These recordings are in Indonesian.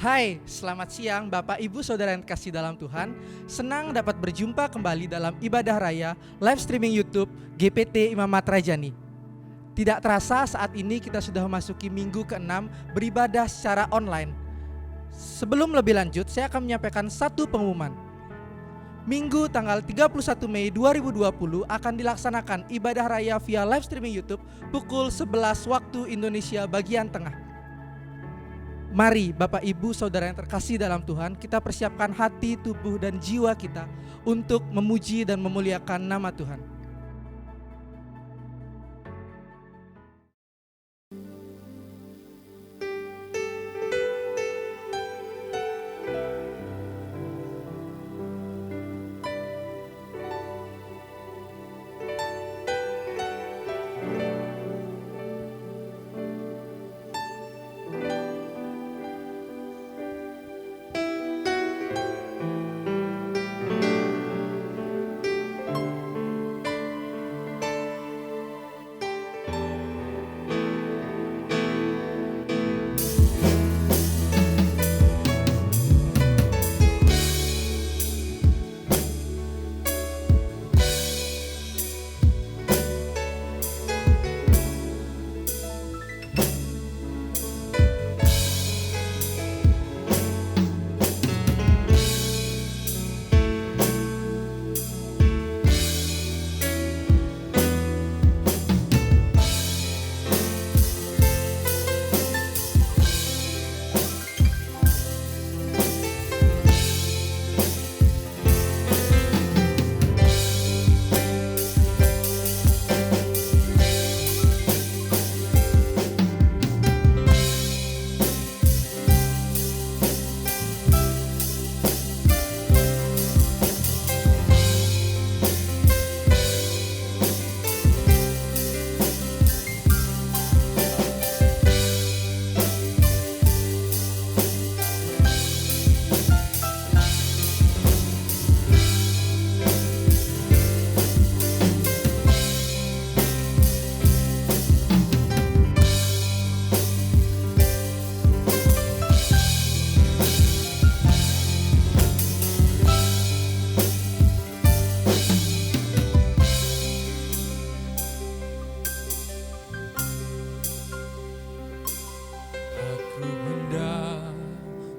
Hai, selamat siang Bapak Ibu Saudara yang kasih dalam Tuhan. Senang dapat berjumpa kembali dalam ibadah raya live streaming YouTube GPT Imam Matrajani. Tidak terasa saat ini kita sudah memasuki minggu ke-6 beribadah secara online. Sebelum lebih lanjut, saya akan menyampaikan satu pengumuman. Minggu tanggal 31 Mei 2020 akan dilaksanakan ibadah raya via live streaming YouTube pukul 11 waktu Indonesia bagian tengah. Mari Bapak Ibu Saudara yang terkasih dalam Tuhan, kita persiapkan hati, tubuh, dan jiwa kita untuk memuji dan memuliakan nama Tuhan.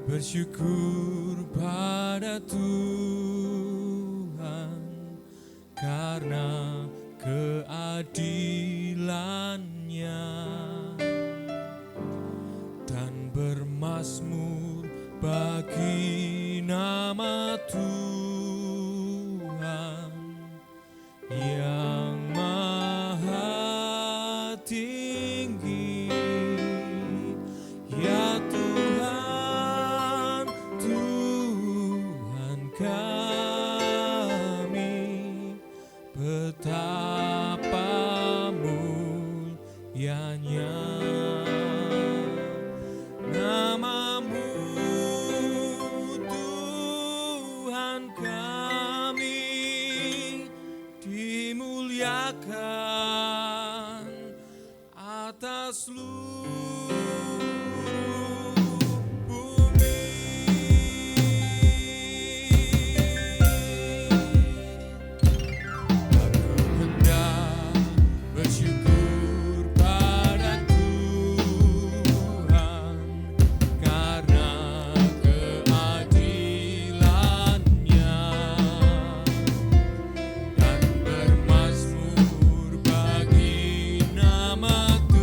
Bersyukur pada Tuhan karena keadilan-Nya dan bermazmur bagi nama Tuhan yang maha tinggi. Ya Tuhan, Tuhan kami, betapa mulianya nama-Mu, Tuhan kami, dimuliakan atas seluruh bumi. Aku hendak bersyukur pada Tuhan karena keadilan-Nya dan bermazmur bagi nama Tuhan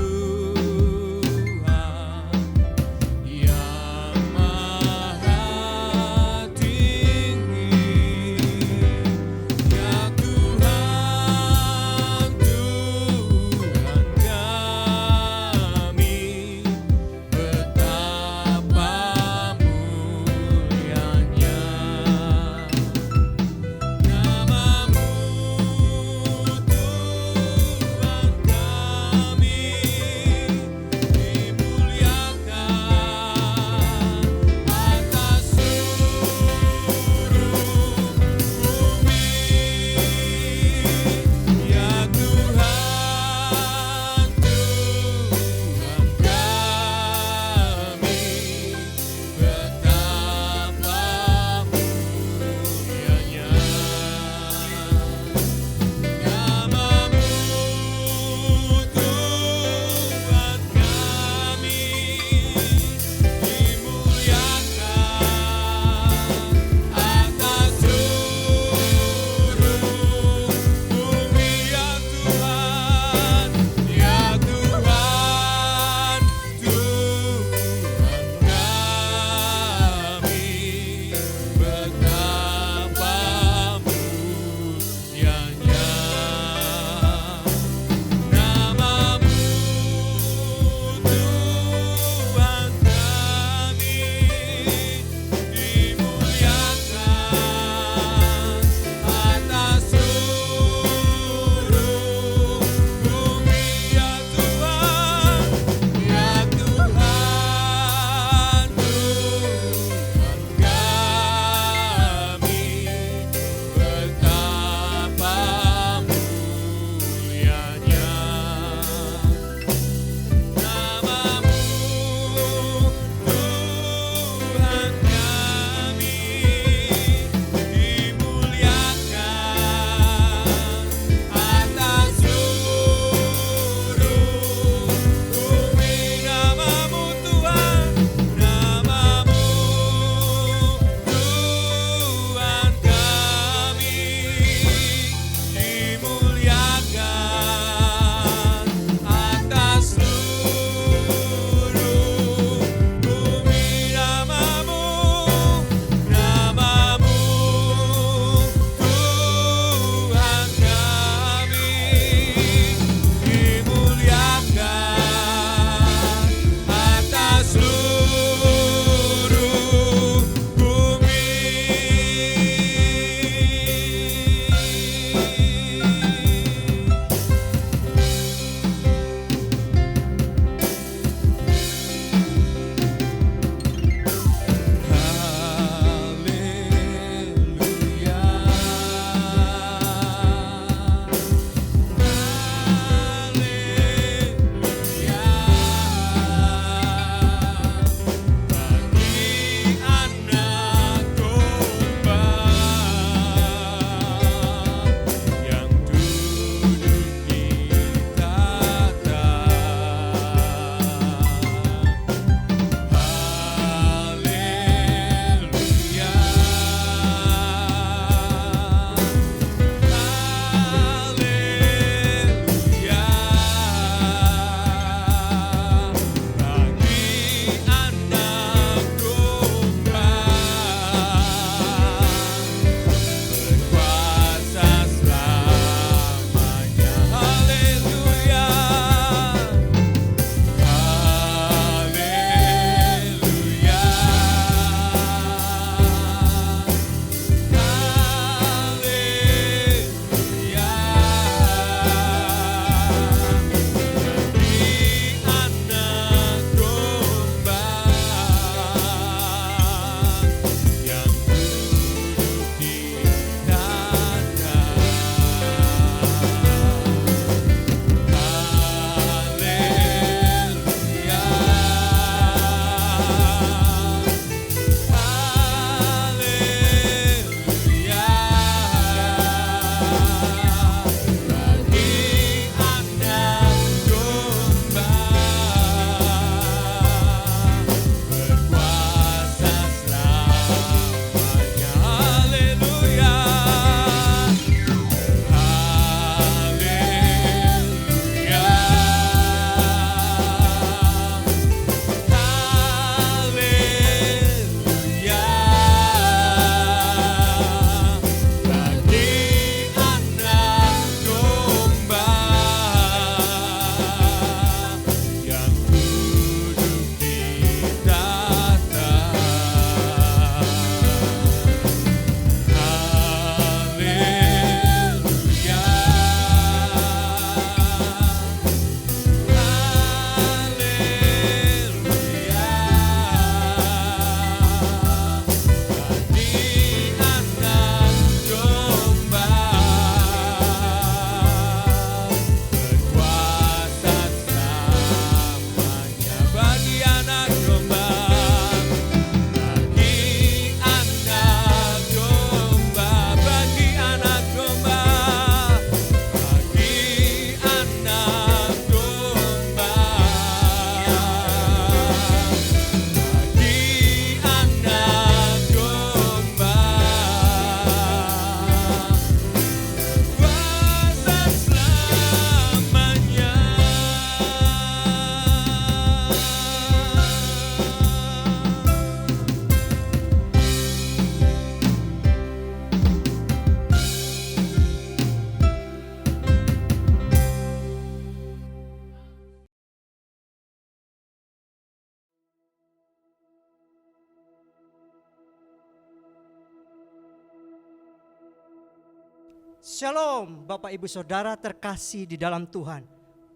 Shalom Bapak Ibu Saudara terkasih di dalam Tuhan.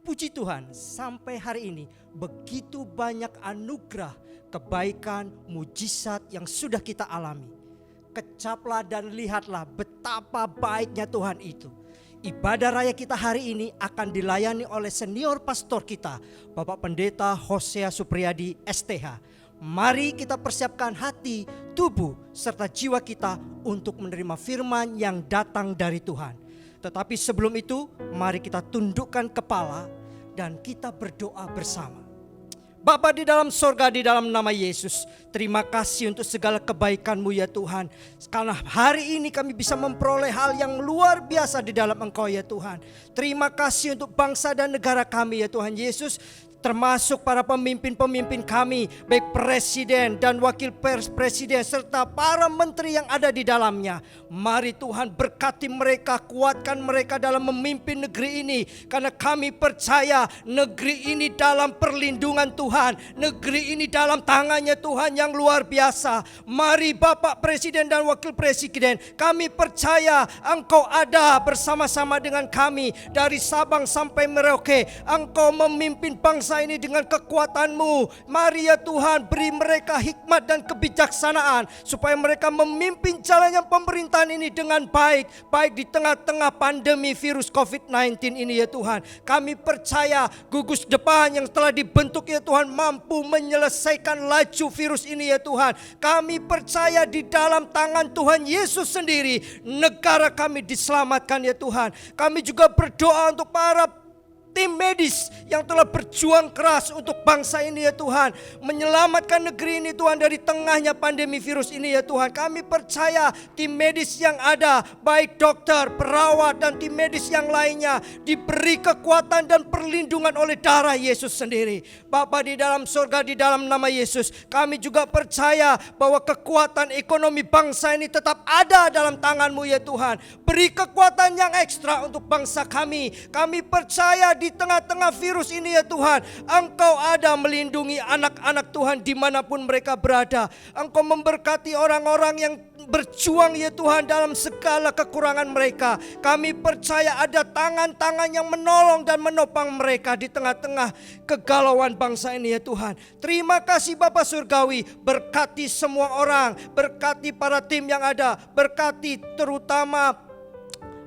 Puji Tuhan, sampai hari ini begitu banyak anugerah, kebaikan, mujizat yang sudah kita alami. Kecaplah dan lihatlah betapa baiknya Tuhan itu. Ibadah raya kita hari ini akan dilayani oleh senior pastor kita, Bapak Pendeta Hosea Supriyadi STH. Mari kita persiapkan hati, tubuh, serta jiwa kita untuk menerima firman yang datang dari Tuhan. Tetapi sebelum itu, mari kita tundukkan kepala dan kita berdoa bersama. Bapa di dalam sorga, di dalam nama Yesus, terima kasih untuk segala kebaikan-Mu ya Tuhan. Karena hari ini kami bisa memperoleh hal yang luar biasa di dalam Engkau ya Tuhan. Terima kasih untuk bangsa dan negara kami ya Tuhan Yesus. Termasuk para pemimpin-pemimpin kami, baik presiden dan wakil presiden serta para menteri yang ada di dalamnya. Mari Tuhan berkati mereka, kuatkan mereka dalam memimpin negeri ini. Karena kami percaya negeri ini dalam perlindungan Tuhan. Negeri ini dalam tangannya Tuhan yang luar biasa. Mari Bapak Presiden dan Wakil Presiden, kami percaya Engkau ada bersama-sama dengan kami. Dari Sabang sampai Merauke, Engkau memimpin bangsa ini dengan kekuatan-Mu. Mari ya Tuhan, beri mereka hikmat dan kebijaksanaan supaya mereka memimpin jalannya pemerintahan ini dengan baik, baik di tengah-tengah pandemi virus COVID-19 ini ya Tuhan. Kami percaya gugus depan yang telah dibentuk ya Tuhan mampu menyelesaikan laju virus ini ya Tuhan. Kami percaya di dalam tangan Tuhan Yesus sendiri negara kami diselamatkan ya Tuhan. Kami juga berdoa untuk para tim medis yang telah berjuang keras untuk bangsa ini ya Tuhan. Menyelamatkan negeri ini Tuhan dari tengahnya pandemi virus ini ya Tuhan. Kami percaya tim medis yang ada, baik dokter, perawat dan tim medis yang lainnya, diberi kekuatan dan perlindungan oleh darah Yesus sendiri. Bapa di dalam surga, di dalam nama Yesus, kami juga percaya bahwa kekuatan ekonomi bangsa ini tetap ada dalam tangan-Mu ya Tuhan. Beri kekuatan yang ekstra untuk bangsa kami. Kami percaya di tengah-tengah virus ini ya Tuhan, Engkau ada melindungi anak-anak Tuhan dimanapun mereka berada. Engkau memberkati orang-orang yang berjuang ya Tuhan dalam segala kekurangan mereka. Kami percaya ada tangan-tangan yang menolong dan menopang mereka di tengah-tengah kegalauan bangsa ini ya Tuhan. Terima kasih Bapa Surgawi, berkati semua orang, berkati para tim yang ada, berkati terutama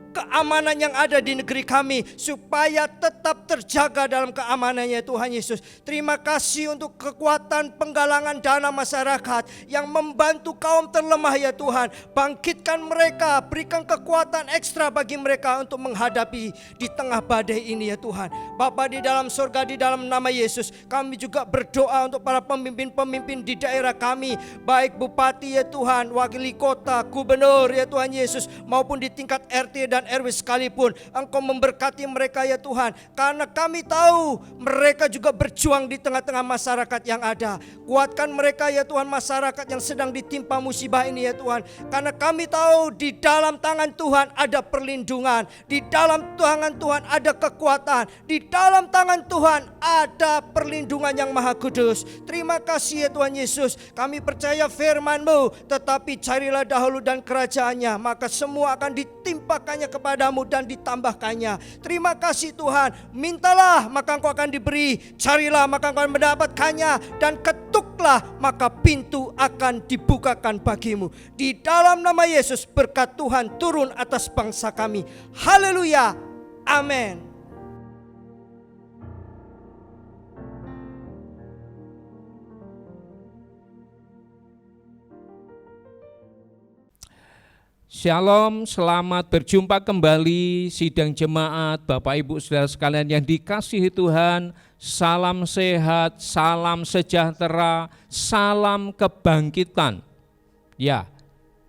keamanan yang ada di negeri kami supaya tetap terjaga dalam keamanannya Tuhan Yesus. Terima kasih untuk kekuatan penggalangan dana masyarakat yang membantu kaum terlemah ya Tuhan. Bangkitkan mereka, berikan kekuatan ekstra bagi mereka untuk menghadapi di tengah badai ini ya Tuhan. Bapa di dalam surga, di dalam nama Yesus, kami juga berdoa untuk para pemimpin-pemimpin di daerah kami, baik bupati ya Tuhan, wakili kota, gubernur ya Tuhan Yesus, maupun di tingkat RT dan RW sekalipun. Engkau memberkati mereka ya Tuhan, karena kami tahu mereka juga berjuang di tengah-tengah masyarakat yang ada. Kuatkan mereka ya Tuhan, masyarakat yang sedang ditimpa musibah ini ya Tuhan, karena kami tahu di dalam tangan Tuhan ada perlindungan, di dalam tangan Tuhan ada kekuatan, di dalam tangan Tuhan ada perlindungan yang maha kudus. Terima kasih ya Tuhan Yesus. Kami percaya firman-Mu, tetapi carilah dahulu dan kerajaannya, maka semua akan ditimpakannya kepadamu dan ditambahkannya. Terima kasih Tuhan. Mintalah maka engkau akan diberi, carilah maka engkau akan mendapatkannya, dan ketuklah maka pintu akan dibukakan bagimu. Di dalam nama Yesus berkat Tuhan turun atas bangsa kami. Haleluya. Amin. Shalom, selamat berjumpa kembali sidang jemaat Bapak Ibu Saudara sekalian yang dikasihi Tuhan. Salam sehat, salam sejahtera, salam kebangkitan. Ya,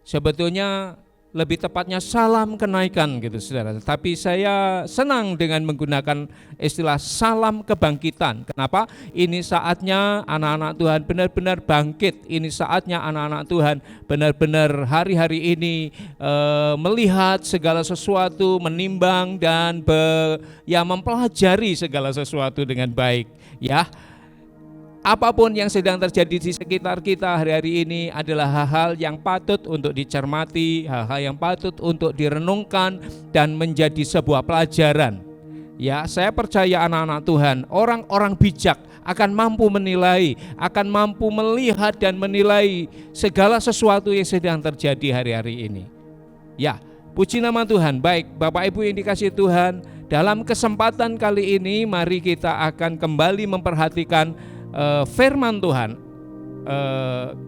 sebetulnya lebih tepatnya salam kenaikan gitu saudara. Tapi saya senang dengan menggunakan istilah salam kebangkitan. Kenapa? Ini saatnya anak-anak Tuhan benar-benar bangkit. Ini saatnya anak-anak Tuhan benar-benar hari-hari ini melihat segala sesuatu, menimbang dan mempelajari segala sesuatu dengan baik. Ya, apapun yang sedang terjadi di sekitar kita hari-hari ini adalah hal-hal yang patut untuk dicermati, hal-hal yang patut untuk direnungkan dan menjadi sebuah pelajaran. Ya, saya percaya anak-anak Tuhan, orang-orang bijak akan mampu menilai, akan mampu melihat dan menilai segala sesuatu yang sedang terjadi hari-hari ini. Ya, puji nama Tuhan. Baik, Bapak Ibu yang dikasihi Tuhan, dalam kesempatan kali ini mari kita akan kembali memperhatikan firman Tuhan,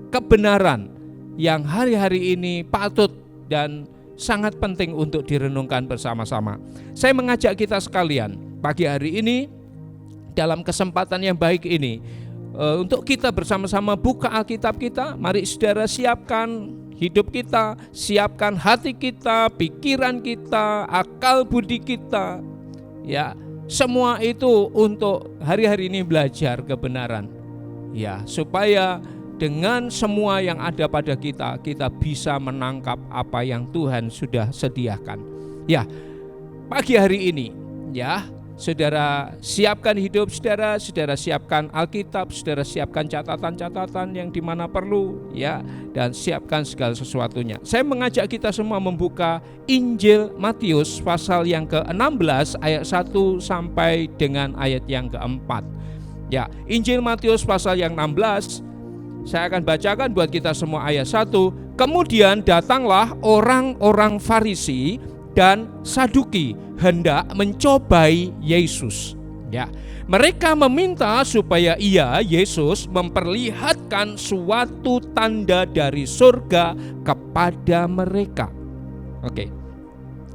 kebenaran yang hari-hari ini patut dan sangat penting untuk direnungkan bersama-sama. Saya mengajak kita sekalian pagi hari ini dalam kesempatan yang baik ini untuk kita bersama-sama buka Alkitab kita. Mari saudara siapkan hidup kita, siapkan hati kita, pikiran kita, akal budi kita. Ya, semua itu untuk hari-hari ini belajar kebenaran. Ya, supaya dengan semua yang ada pada kita, kita bisa menangkap apa yang Tuhan sudah sediakan. Ya, pagi hari ini, ya, saudara siapkan hidup saudara, saudara siapkan Alkitab, saudara siapkan catatan-catatan yang dimana perlu, ya, dan siapkan segala sesuatunya. Saya mengajak kita semua membuka Injil Matius pasal yang ke-16 ayat 1 sampai dengan ayat yang ke-4. Ya, Injil Matius pasal yang 16, saya akan bacakan buat kita semua ayat 1. Kemudian datanglah orang-orang Farisi dan Saduki hendak mencobai Yesus. Ya, mereka meminta supaya Yesus memperlihatkan suatu tanda dari surga kepada mereka. Oke,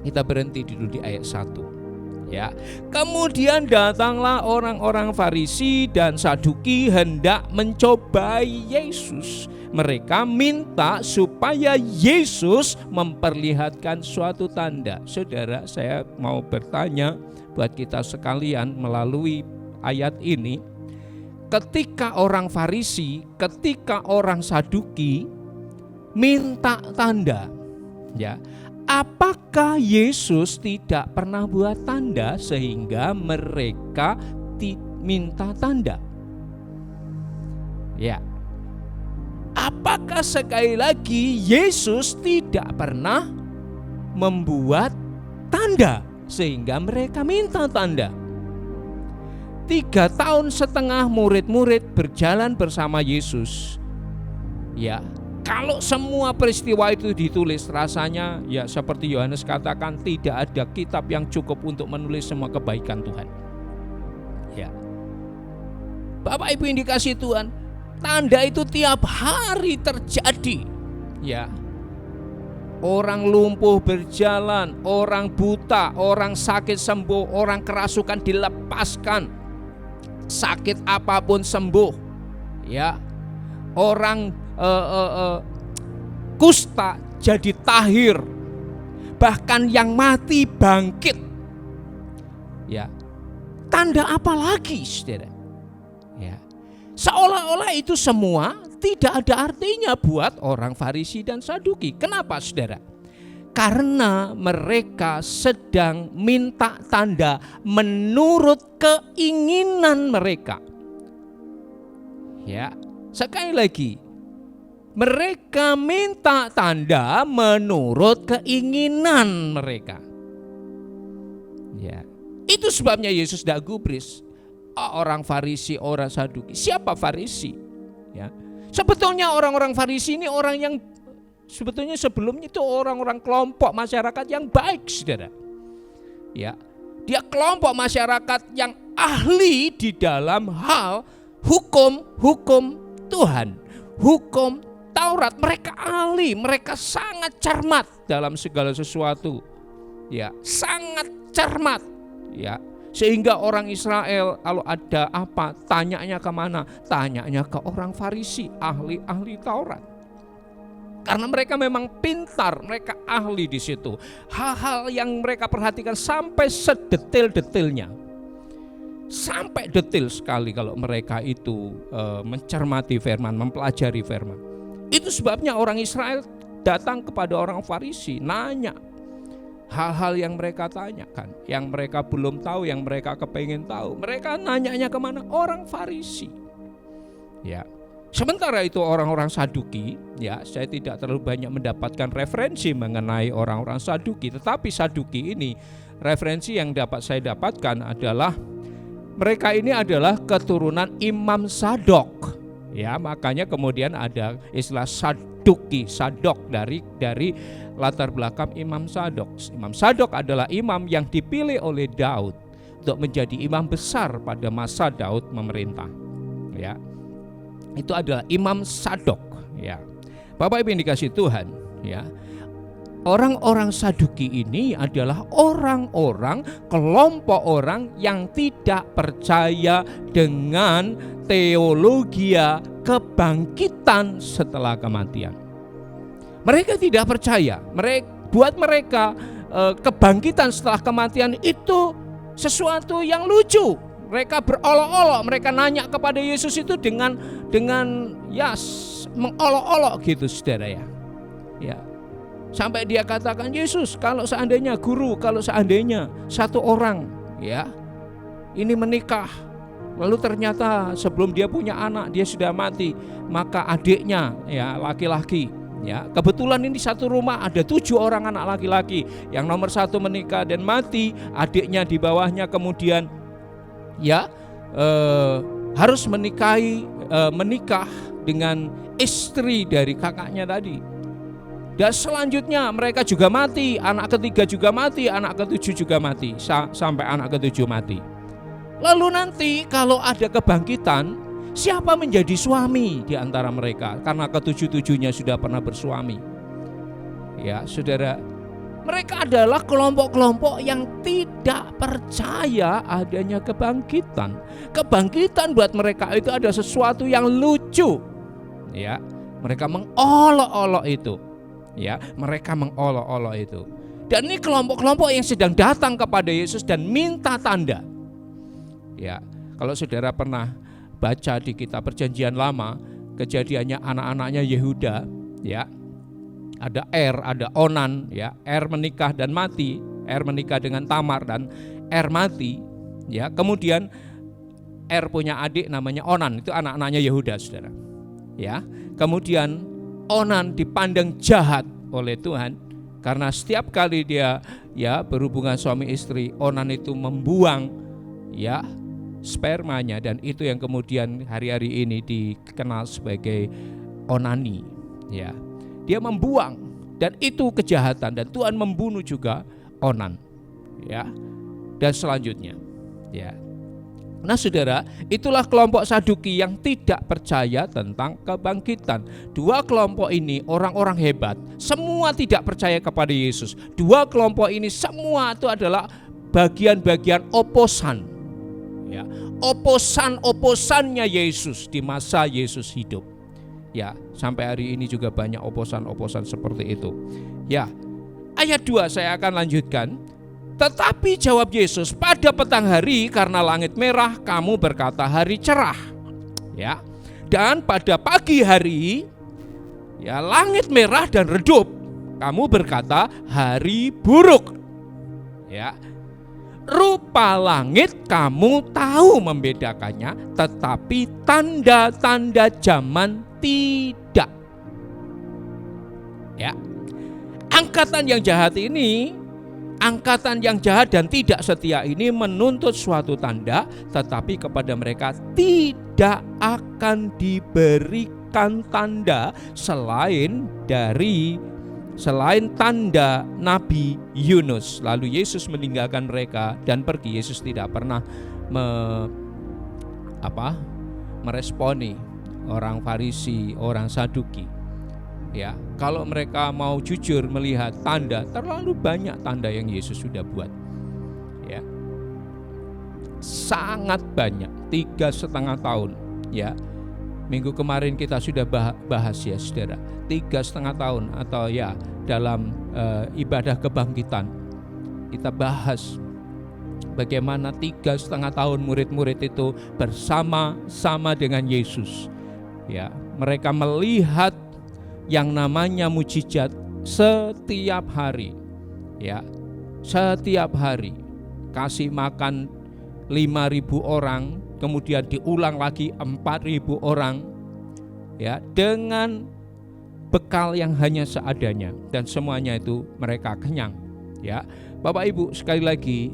kita berhenti dulu di ayat 1. Ya, kemudian datanglah orang-orang Farisi dan Saduki hendak mencobai Yesus. Mereka minta supaya Yesus memperlihatkan suatu tanda. Saudara, saya mau bertanya buat kita sekalian melalui ayat ini. Ketika orang Farisi, ketika orang Saduki minta tanda, ya, apakah Yesus tidak pernah buat tanda sehingga mereka minta tanda? Ya. Apakah sekali lagi Yesus tidak pernah membuat tanda sehingga mereka minta tanda? 3,5 tahun murid-murid berjalan bersama Yesus. Ya, kalau semua peristiwa itu ditulis, rasanya ya seperti Yohanes katakan, tidak ada kitab yang cukup untuk menulis semua kebaikan Tuhan. Ya, Bapak Ibu yang dikasihi Tuhan, tanda itu tiap hari terjadi. Ya, orang lumpuh berjalan, orang buta, orang sakit sembuh, orang kerasukan dilepaskan, sakit apapun sembuh. Ya, orang kusta jadi tahir, bahkan yang mati bangkit. Ya, tanda apa lagi, saudara? Ya, seolah-olah itu semua tidak ada artinya buat orang Farisi dan Saduki. Kenapa, saudara? Karena mereka sedang minta tanda menurut keinginan mereka. Ya, sekali lagi, mereka minta tanda menurut keinginan mereka. Ya, itu sebabnya Yesus tidak gubris orang Farisi, orang Saduki. Siapa Farisi? Ya, sebetulnya orang-orang Farisi ini orang yang sebetulnya sebelumnya itu orang-orang kelompok masyarakat yang baik, saudara. Ya, dia kelompok masyarakat yang ahli di dalam hal hukum Tuhan, hukum Taurat. Mereka ahli, mereka sangat cermat dalam segala sesuatu. Ya, sangat cermat. Ya, sehingga orang Israel kalau ada apa, tanyanya kemana? Tanyanya ke orang Farisi, ahli-ahli Taurat. Karena mereka memang pintar, mereka ahli di situ. Hal-hal yang mereka perhatikan sampai sedetail-detailnya. Sampai detail sekali kalau mereka itu mencermati firman, mempelajari firman. Itu sebabnya orang Israel datang kepada orang Farisi, nanya hal-hal yang mereka tanyakan, yang mereka belum tahu, yang mereka kepengen tahu. Mereka nanyanya kemana? Orang Farisi. Ya. Sementara itu orang-orang Saduki, ya, saya tidak terlalu banyak mendapatkan referensi mengenai orang-orang Saduki, tetapi Saduki ini referensi yang dapat saya dapatkan adalah mereka ini adalah keturunan Imam Sadok. Ya, makanya kemudian ada istilah Saduki, Sadok dari latar belakang Imam Sadok. Imam Sadok adalah imam yang dipilih oleh Daud untuk menjadi imam besar pada masa Daud memerintah. Ya. Itu adalah Imam Sadok, ya. Bapak Ibu yang dikasihi Tuhan, ya. Orang-orang Saduki ini adalah orang-orang, kelompok orang yang tidak percaya dengan teologi kebangkitan setelah kematian. Mereka tidak percaya. Buat mereka kebangkitan setelah kematian itu sesuatu yang lucu. Mereka berolok-olok, mereka nanya kepada Yesus itu dengan ya mengolok-olok gitu, saudara ya. Ya. Sampai dia katakan, Yesus, kalau seandainya guru, kalau seandainya satu orang ya ini menikah, lalu ternyata sebelum dia punya anak dia sudah mati, maka adiknya ya laki-laki, ya kebetulan ini satu rumah ada 7 orang anak laki-laki, yang nomor 1 menikah dan mati, adiknya di bawahnya kemudian ya harus menikah dengan istri dari kakaknya tadi. Dan selanjutnya mereka juga mati, anak ketiga juga mati, anak ketujuh juga mati, sampai anak ketujuh mati. Lalu nanti kalau ada kebangkitan, siapa menjadi suami di antara mereka? Karena ketujuh-tujuhnya sudah pernah bersuami. Ya, saudara, mereka adalah kelompok-kelompok yang tidak percaya adanya kebangkitan. Kebangkitan buat mereka itu ada sesuatu yang lucu. Ya, mereka mengolok-olok itu. Ya, mereka mengolok-olok itu. Dan ini kelompok-kelompok yang sedang datang kepada Yesus dan minta tanda. Ya, kalau saudara pernah baca di kitab Perjanjian Lama, kejadiannya anak-anaknya Yehuda, ya. Ada ada Onan, ya. Menikah dan mati. Menikah dengan Tamar dan mati, ya. Kemudian punya adik namanya Onan, itu anak-anaknya Yehuda, saudara. Ya. Kemudian Onan dipandang jahat oleh Tuhan karena setiap kali dia ya berhubungan suami istri, Onan itu membuang ya spermanya, dan itu yang kemudian hari-hari ini dikenal sebagai onani, ya. Dia membuang dan itu kejahatan, dan Tuhan membunuh juga Onan, ya. Dan selanjutnya, ya. Nah, saudara, itulah kelompok Saduki yang tidak percaya tentang kebangkitan. Dua kelompok ini orang-orang hebat, semua tidak percaya kepada Yesus. Dua kelompok ini semua itu adalah bagian-bagian oposan, ya, oposan-oposannya Yesus di masa Yesus hidup. Ya, sampai hari ini juga banyak oposan-oposan seperti itu. Ya, ayat 2 saya akan lanjutkan. Tetapi jawab Yesus, pada petang hari karena langit merah kamu berkata hari cerah. Ya. Dan pada pagi hari ya langit merah dan redup, kamu berkata hari buruk. Ya. Rupa langit kamu tahu membedakannya, tetapi tanda-tanda zaman tidak. Ya. Angkatan yang jahat dan tidak setia ini menuntut suatu tanda, tetapi kepada mereka tidak akan diberikan tanda selain tanda Nabi Yunus. Lalu Yesus meninggalkan mereka dan pergi. Yesus tidak pernah meresponi orang Farisi, orang Saduki. Ya, kalau mereka mau jujur melihat tanda, terlalu banyak tanda yang Yesus sudah buat. Ya, sangat banyak, 3,5 tahun. Ya, minggu kemarin kita sudah bahas ya, saudara, 3,5 tahun atau ya dalam ibadah kebangkitan kita bahas bagaimana 3,5 tahun murid-murid itu bersama-sama dengan Yesus. Ya, mereka melihat yang namanya mujizat setiap hari, ya, setiap hari. Kasih makan 5.000 orang, kemudian diulang lagi 4.000 orang, ya, dengan bekal yang hanya seadanya, dan semuanya itu mereka kenyang. Ya, Bapak Ibu, sekali lagi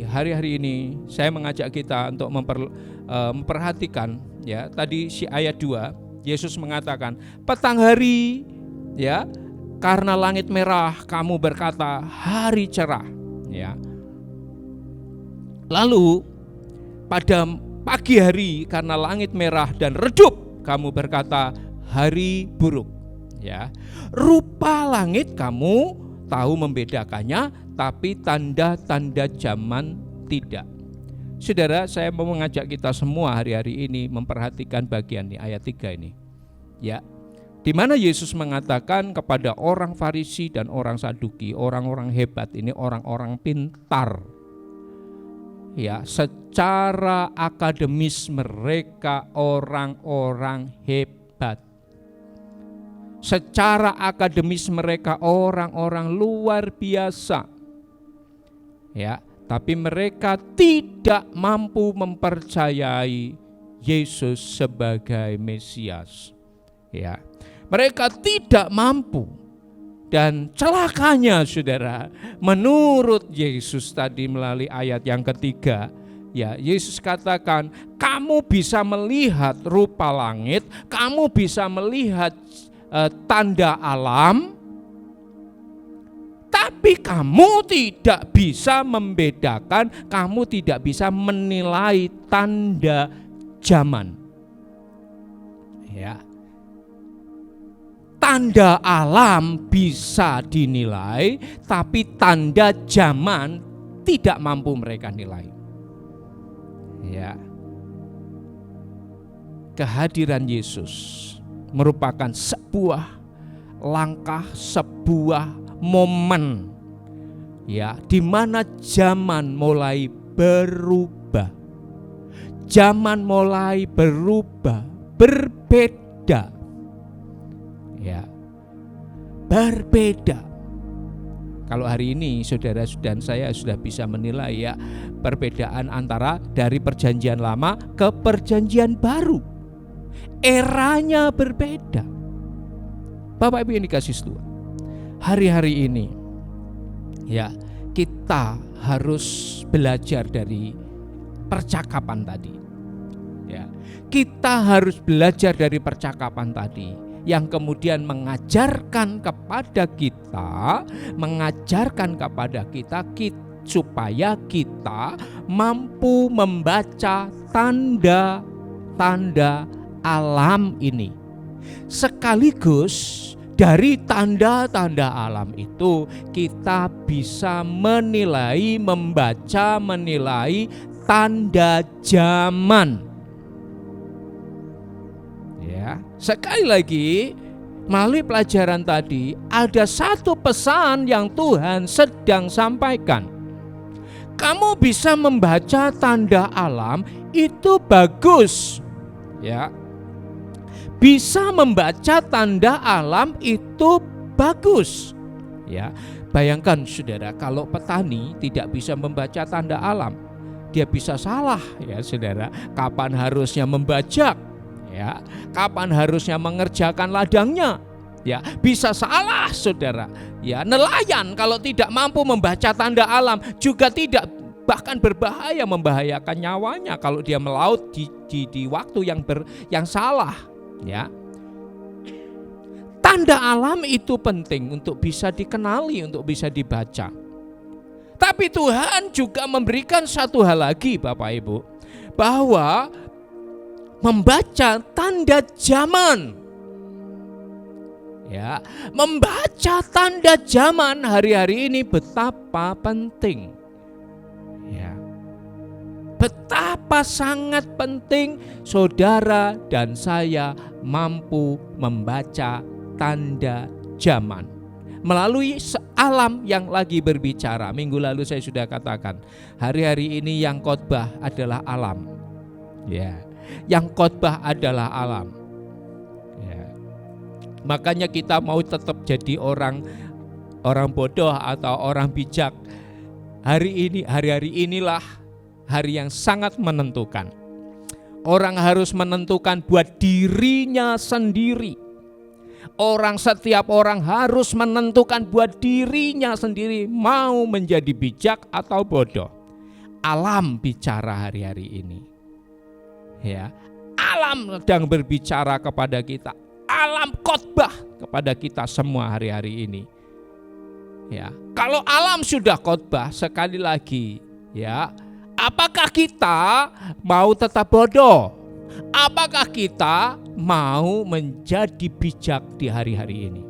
hari-hari ini saya mengajak kita untuk memperhatikan, ya, tadi si ayat 2 Yesus mengatakan, petang hari, ya, karena langit merah kamu berkata hari cerah, ya. Lalu pada pagi hari karena langit merah dan redup kamu berkata hari buruk, ya. Rupa langit kamu tahu membedakannya, tapi tanda-tanda zaman tidak. Saudara, saya mau mengajak kita semua hari-hari ini memperhatikan bagian ini, ayat 3 ini, ya, di mana Yesus mengatakan kepada orang Farisi dan orang Saduki, orang-orang hebat ini, orang-orang pintar, ya, secara akademis mereka orang-orang hebat. Secara akademis mereka orang-orang luar biasa. Ya, tapi mereka tidak mampu mempercayai Yesus sebagai Mesias. Ya. Mereka tidak mampu. Dan celakanya, Saudara, menurut Yesus tadi melalui ayat yang ketiga, ya, Yesus katakan, kamu bisa melihat rupa langit, kamu bisa melihat tanda alam, tapi kamu tidak bisa membedakan, kamu tidak bisa menilai tanda zaman. Ya. Tanda alam bisa dinilai, tapi tanda zaman tidak mampu mereka nilai. Ya. Kehadiran Yesus merupakan sebuah langkah, sebuah momen, ya, di mana zaman mulai berubah. Zaman mulai berubah, berbeda. Ya. Berbeda. Kalau hari ini saudara dan saya sudah bisa menilai, ya, perbedaan antara dari perjanjian lama ke perjanjian baru. Eranya berbeda. Bapak Ibu yang dikasihi Tuhan, hari-hari ini, ya, kita harus belajar dari percakapan tadi. Ya, kita harus belajar dari percakapan tadi yang kemudian mengajarkan kepada kita supaya kita mampu membaca tanda-tanda alam ini. Sekaligus dari tanda-tanda alam itu kita bisa menilai tanda zaman. Ya, sekali lagi melalui pelajaran tadi ada satu pesan yang Tuhan sedang sampaikan. Kamu bisa membaca tanda alam itu bagus, ya. Bisa membaca tanda alam itu bagus, ya. Bayangkan saudara, kalau petani tidak bisa membaca tanda alam, dia bisa salah, ya saudara. Kapan harusnya membajak, ya, kapan harusnya mengerjakan ladangnya, ya, bisa salah saudara. Ya, nelayan kalau tidak mampu membaca tanda alam juga tidak, bahkan berbahaya, membahayakan nyawanya kalau dia melaut di waktu yang salah. Ya, tanda alam itu penting untuk bisa dikenali, untuk bisa dibaca. Tapi Tuhan juga memberikan satu hal lagi, Bapak Ibu, bahwa membaca tanda zaman. Ya, membaca tanda zaman hari-hari ini betapa penting. Ya. Betapa sangat penting saudara dan saya mampu membaca tanda zaman melalui alam yang lagi berbicara. Minggu lalu saya sudah katakan, hari-hari ini yang khotbah adalah alam. Ya, yang khotbah adalah alam. Ya. Makanya kita mau tetap jadi orang bodoh atau orang bijak. Hari-hari inilah hari yang sangat menentukan. Orang harus menentukan buat dirinya sendiri. Setiap orang harus menentukan buat dirinya sendiri mau menjadi bijak atau bodoh. Alam bicara hari-hari ini. Ya, alam sedang berbicara kepada kita. Alam khotbah kepada kita semua hari-hari ini. Ya, kalau alam sudah khotbah, sekali lagi, ya, apakah kita mau tetap bodoh? Apakah kita mau menjadi bijak di hari-hari ini?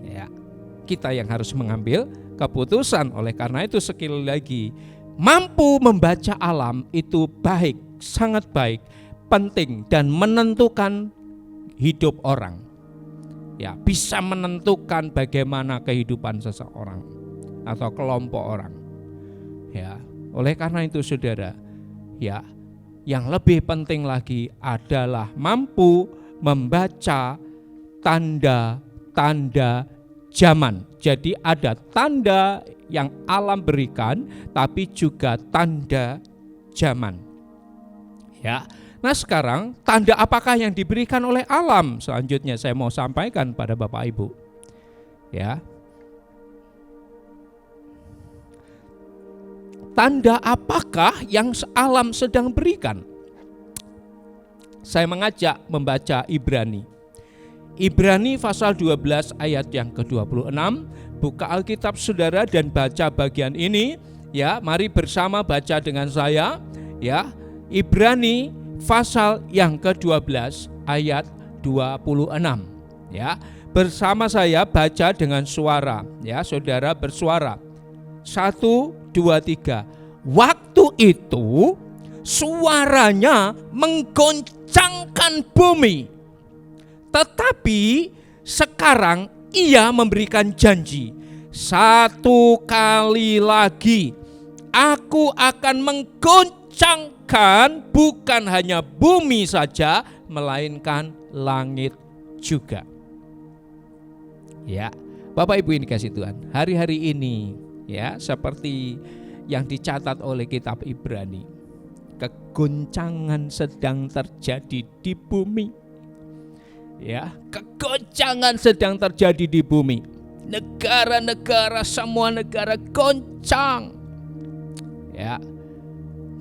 Ya, kita yang harus mengambil keputusan. Oleh karena itu sekali lagi, mampu membaca alam itu baik, sangat baik, penting dan menentukan hidup orang. Ya, bisa menentukan bagaimana kehidupan seseorang atau kelompok orang. Ya, oleh karena itu saudara, ya, yang lebih penting lagi adalah mampu membaca tanda-tanda zaman. Jadi ada tanda yang alam berikan, tapi juga tanda zaman. Ya. Nah sekarang tanda apakah yang diberikan oleh alam? Selanjutnya saya mau sampaikan pada Bapak Ibu. Ya. Tanda apakah yang alam sedang berikan? Saya mengajak membaca Ibrani. Ibrani pasal 12 ayat yang ke-26. Buka Alkitab saudara dan baca bagian ini. Ya, mari bersama baca dengan saya. Ya, Ibrani pasal yang ke-12 ayat 26. Ya, bersama saya baca dengan suara. Ya, saudara bersuara. 1, 2, 3. Waktu itu suaranya menggoncangkan bumi. Tetapi sekarang ia memberikan janji. 1 kali lagi aku akan menggoncangkan bukan hanya bumi saja, melainkan langit juga. Ya, Bapak Ibu ini kasih Tuhan, hari-hari ini ya seperti yang dicatat oleh kitab Ibrani, kegoncangan sedang terjadi di bumi. Ya, kegoncangan sedang terjadi di bumi. Negara-negara, semua negara goncang. Ya.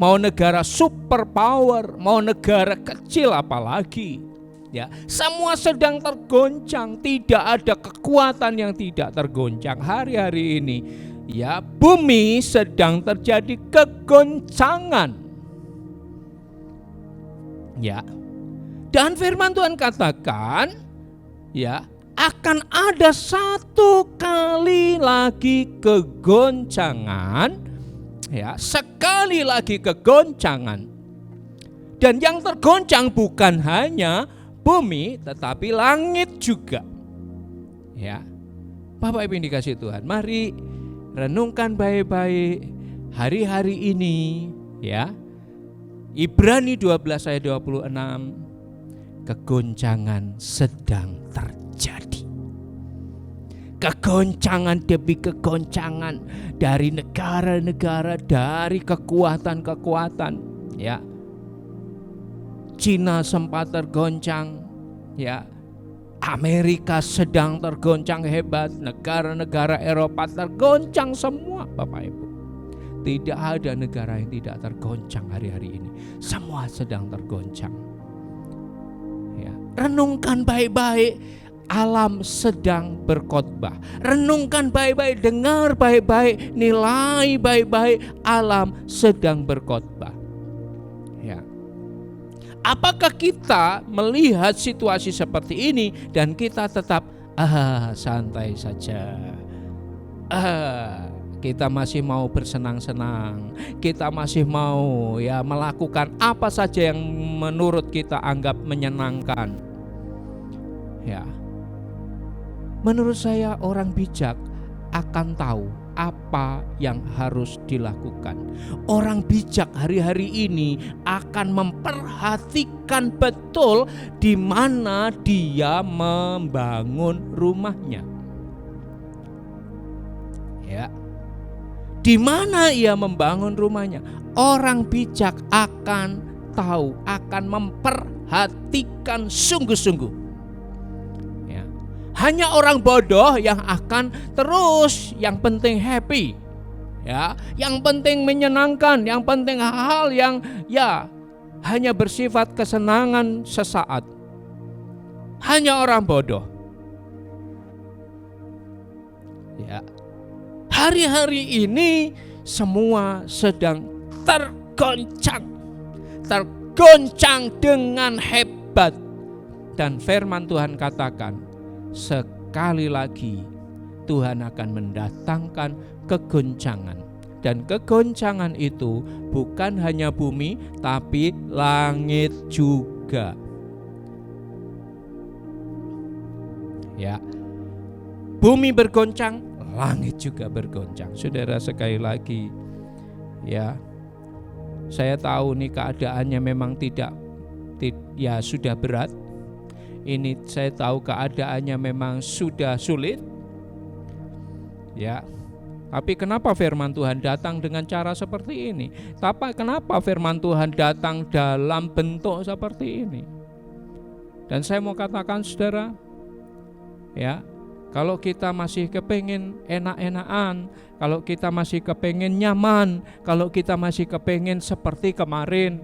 Mau negara superpower, mau negara kecil apalagi. Ya, semua sedang tergoncang, tidak ada kekuatan yang tidak tergoncang hari-hari ini. Ya, bumi sedang terjadi kegoncangan. Ya. Dan firman Tuhan katakan, ya, akan ada 1 kali lagi kegoncangan, ya, sekali lagi kegoncangan. Dan yang tergoncang bukan hanya bumi, tetapi langit juga. Ya, Bapak Ibu yang dikasihi Tuhan, mari renungkan baik-baik hari-hari ini, ya. Ibrani 12 ayat 26, kegoncangan sedang terjadi. Kegoncangan demi kegoncangan dari negara-negara, dari kekuatan-kekuatan, ya. Cina sempat tergoncang, ya. Amerika sedang tergoncang hebat, negara-negara Eropa tergoncang semua, Bapak Ibu. Tidak ada negara yang tidak tergoncang hari-hari ini. Semua sedang tergoncang. Ya. Renungkan baik-baik, alam sedang berkhotbah. Renungkan baik-baik, dengar baik-baik, nilai baik-baik, alam sedang berkhotbah. Ya. Apakah kita melihat situasi seperti ini dan kita tetap santai saja? Kita masih mau bersenang-senang, kita masih mau ya melakukan apa saja yang menurut kita anggap menyenangkan. Ya. Menurut saya orang bijak akan tahu apa yang harus dilakukan. Orang bijak hari-hari ini akan memperhatikan betul di mana dia membangun rumahnya. Ya. Di mana ia membangun rumahnya? Orang bijak akan tahu, akan memperhatikan sungguh-sungguh. Ya. Hanya orang bodoh yang akan terus yang penting happy. Ya, yang penting menyenangkan, yang penting hal-hal yang ya hanya bersifat kesenangan sesaat. Hanya orang bodoh. Ya. Hari-hari ini semua sedang tergoncang dengan hebat. Dan firman Tuhan katakan, sekali lagi Tuhan akan mendatangkan kegoncangan. Dan kegoncangan itu bukan hanya bumi, tapi langit juga. Ya, bumi bergoncang, langit juga bergoncang. Saudara, sekali lagi, ya, saya tahu nih keadaannya memang ya sudah berat. Ini saya tahu keadaannya memang sudah sulit. Ya. Tapi kenapa firman Tuhan datang dengan cara seperti ini? Kenapa firman Tuhan datang dalam bentuk seperti ini? Dan saya mau katakan saudara, ya, kalau kita masih kepengin enak-enakan, kalau kita masih kepengin nyaman, kalau kita masih kepengin seperti kemarin,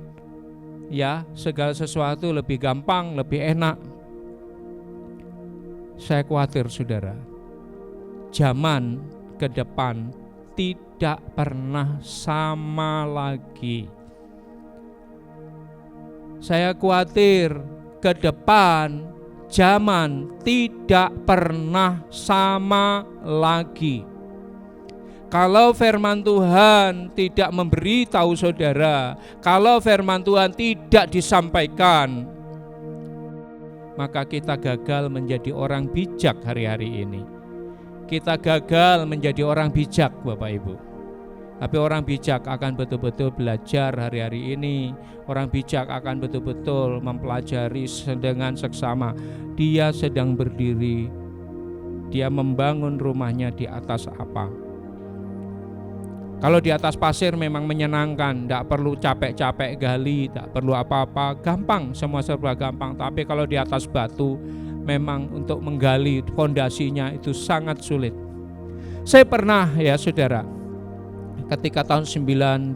ya, segala sesuatu lebih gampang, lebih enak. Saya khawatir saudara, zaman ke depan tidak pernah sama lagi. Saya khawatir ke depan zaman tidak pernah sama lagi. Kalau firman Tuhan tidak memberitahu saudara, kalau firman Tuhan tidak disampaikan, maka kita gagal menjadi orang bijak hari-hari ini. Kita gagal menjadi orang bijak, Bapak Ibu. Tapi orang bijak akan betul-betul belajar hari-hari ini. Orang bijak akan betul-betul mempelajari dengan seksama. Dia sedang berdiri, dia membangun rumahnya di atas apa. Kalau di atas pasir memang menyenangkan, tidak perlu capek-capek gali, tidak perlu apa-apa, gampang, semua serba gampang. Tapi kalau di atas batu, memang untuk menggali fondasinya itu sangat sulit. Saya pernah, ya saudara, ketika tahun 92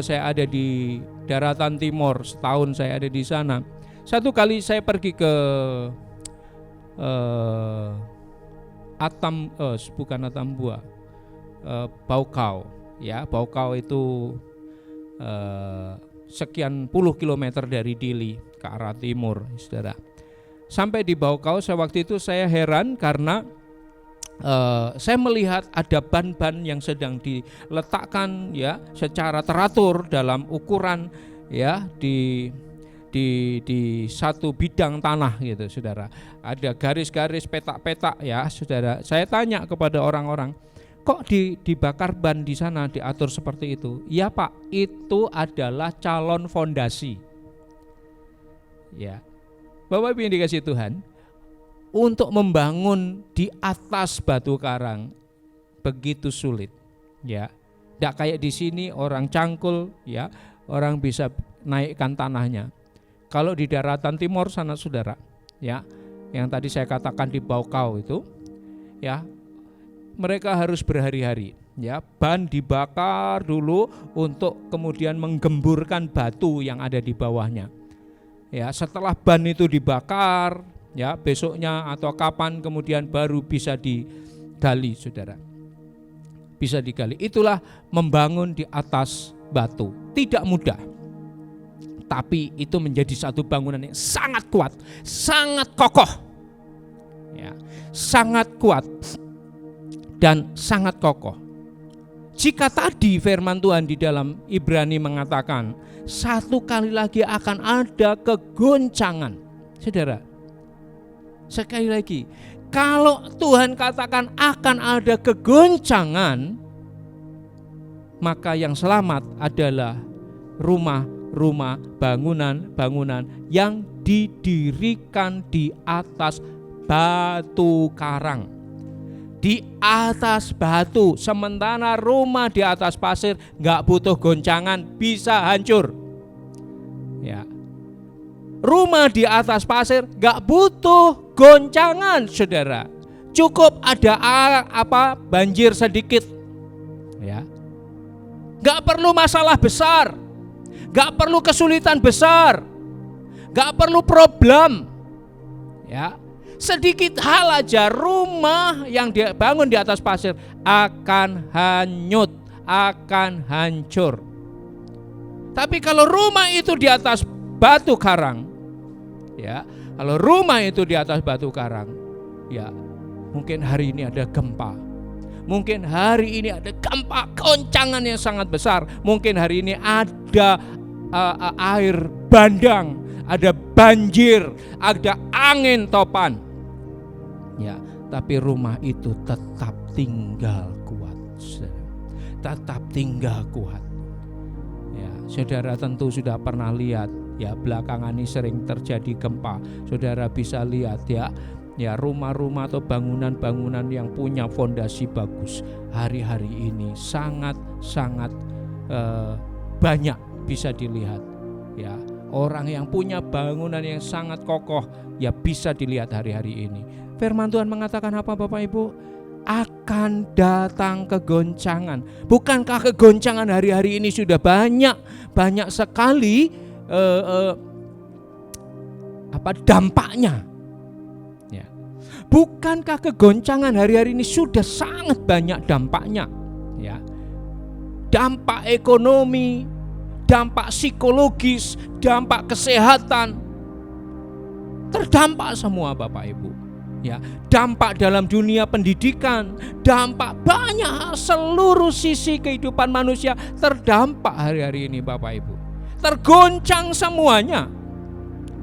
saya ada di daratan timur, setahun saya ada di sana. Satu kali saya pergi ke Baukau, ya, Baukau itu sekian puluh kilometer dari Dili ke arah timur, saudara. Sampai di Baukau, waktu itu saya heran karena saya melihat ada ban-ban yang sedang diletakkan, ya, secara teratur dalam ukuran, ya, di satu bidang tanah gitu, saudara. Ada garis-garis, petak-petak, ya, saudara. Saya tanya kepada orang-orang, kok dibakar ban di sana, diatur seperti itu? Ya Pak, itu adalah calon fondasi. Ya, Bapak Ibu yang dikasihi Tuhan, untuk membangun di atas batu karang begitu sulit. Ya, tidak kayak di sini orang cangkul, ya, orang bisa naikkan tanahnya. Kalau di daratan timur sana, saudara, ya, yang tadi saya katakan di Baukau itu, ya, mereka harus berhari-hari, ya, ban dibakar dulu untuk kemudian menggemburkan batu yang ada di bawahnya. Ya, setelah ban itu dibakar, ya, besoknya atau kapan kemudian baru bisa digali, saudara. Bisa digali. Itulah membangun di atas batu. Tidak mudah. Tapi itu menjadi satu bangunan yang sangat kuat, sangat kokoh. Ya, sangat kuat dan sangat kokoh. Jika tadi firman Tuhan di dalam Ibrani mengatakan satu kali lagi akan ada kegoncangan, saudara. Sekali lagi, kalau Tuhan katakan akan ada kegoncangan, maka yang selamat adalah rumah-rumah, bangunan-bangunan yang didirikan di atas batu karang. di atas batu, sementara rumah di atas pasir nggak butuh goncangan, bisa hancur. Ya, rumah di atas pasir nggak butuh goncangan, saudara. Cukup ada banjir sedikit, ya. Nggak perlu masalah besar, nggak perlu kesulitan besar, nggak perlu problem, ya. Sedikit hal aja rumah yang dibangun di atas pasir akan hanyut, akan hancur. Tapi kalau rumah itu di atas batu karang, ya, kalau rumah itu di atas batu karang, ya, mungkin hari ini ada gempa, mungkin hari ini ada gempa goncangan yang sangat besar, mungkin hari ini ada air bandang, ada banjir, ada angin topan. Ya, tapi rumah itu tetap tinggal kuat, saudara. Tetap tinggal kuat. Ya, saudara tentu sudah pernah lihat, ya, belakangan ini sering terjadi gempa. Saudara bisa lihat, ya, rumah-rumah atau bangunan-bangunan yang punya fondasi bagus hari-hari ini sangat banyak bisa dilihat. Ya, orang yang punya bangunan yang sangat kokoh, ya, bisa dilihat hari-hari ini. Firman Tuhan mengatakan apa, Bapak Ibu? Akan datang kegoncangan. Bukankah kegoncangan hari-hari ini sudah banyak sekali dampaknya? Ya. Bukankah kegoncangan hari-hari ini sudah sangat banyak dampaknya? Ya. Dampak ekonomi, dampak psikologis, dampak kesehatan, terdampak semua, Bapak Ibu. Ya, dampak dalam dunia pendidikan, dampak banyak hal, seluruh sisi kehidupan manusia terdampak hari-hari ini, Bapak Ibu. Tergoncang semuanya.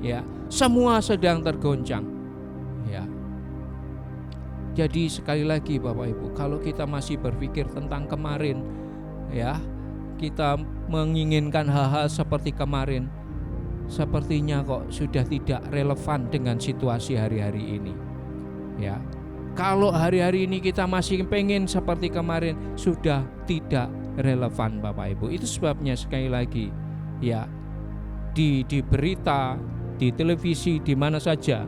Ya, semua sedang tergoncang. Ya. Jadi sekali lagi, Bapak Ibu, kalau kita masih berpikir tentang kemarin, ya, kita menginginkan hal-hal seperti kemarin, sepertinya kok sudah tidak relevan dengan situasi hari-hari ini. Ya, kalau hari-hari ini kita masih pengen seperti kemarin, sudah tidak relevan, Bapak Ibu. Itu sebabnya sekali lagi, ya, di berita, di televisi, di mana saja,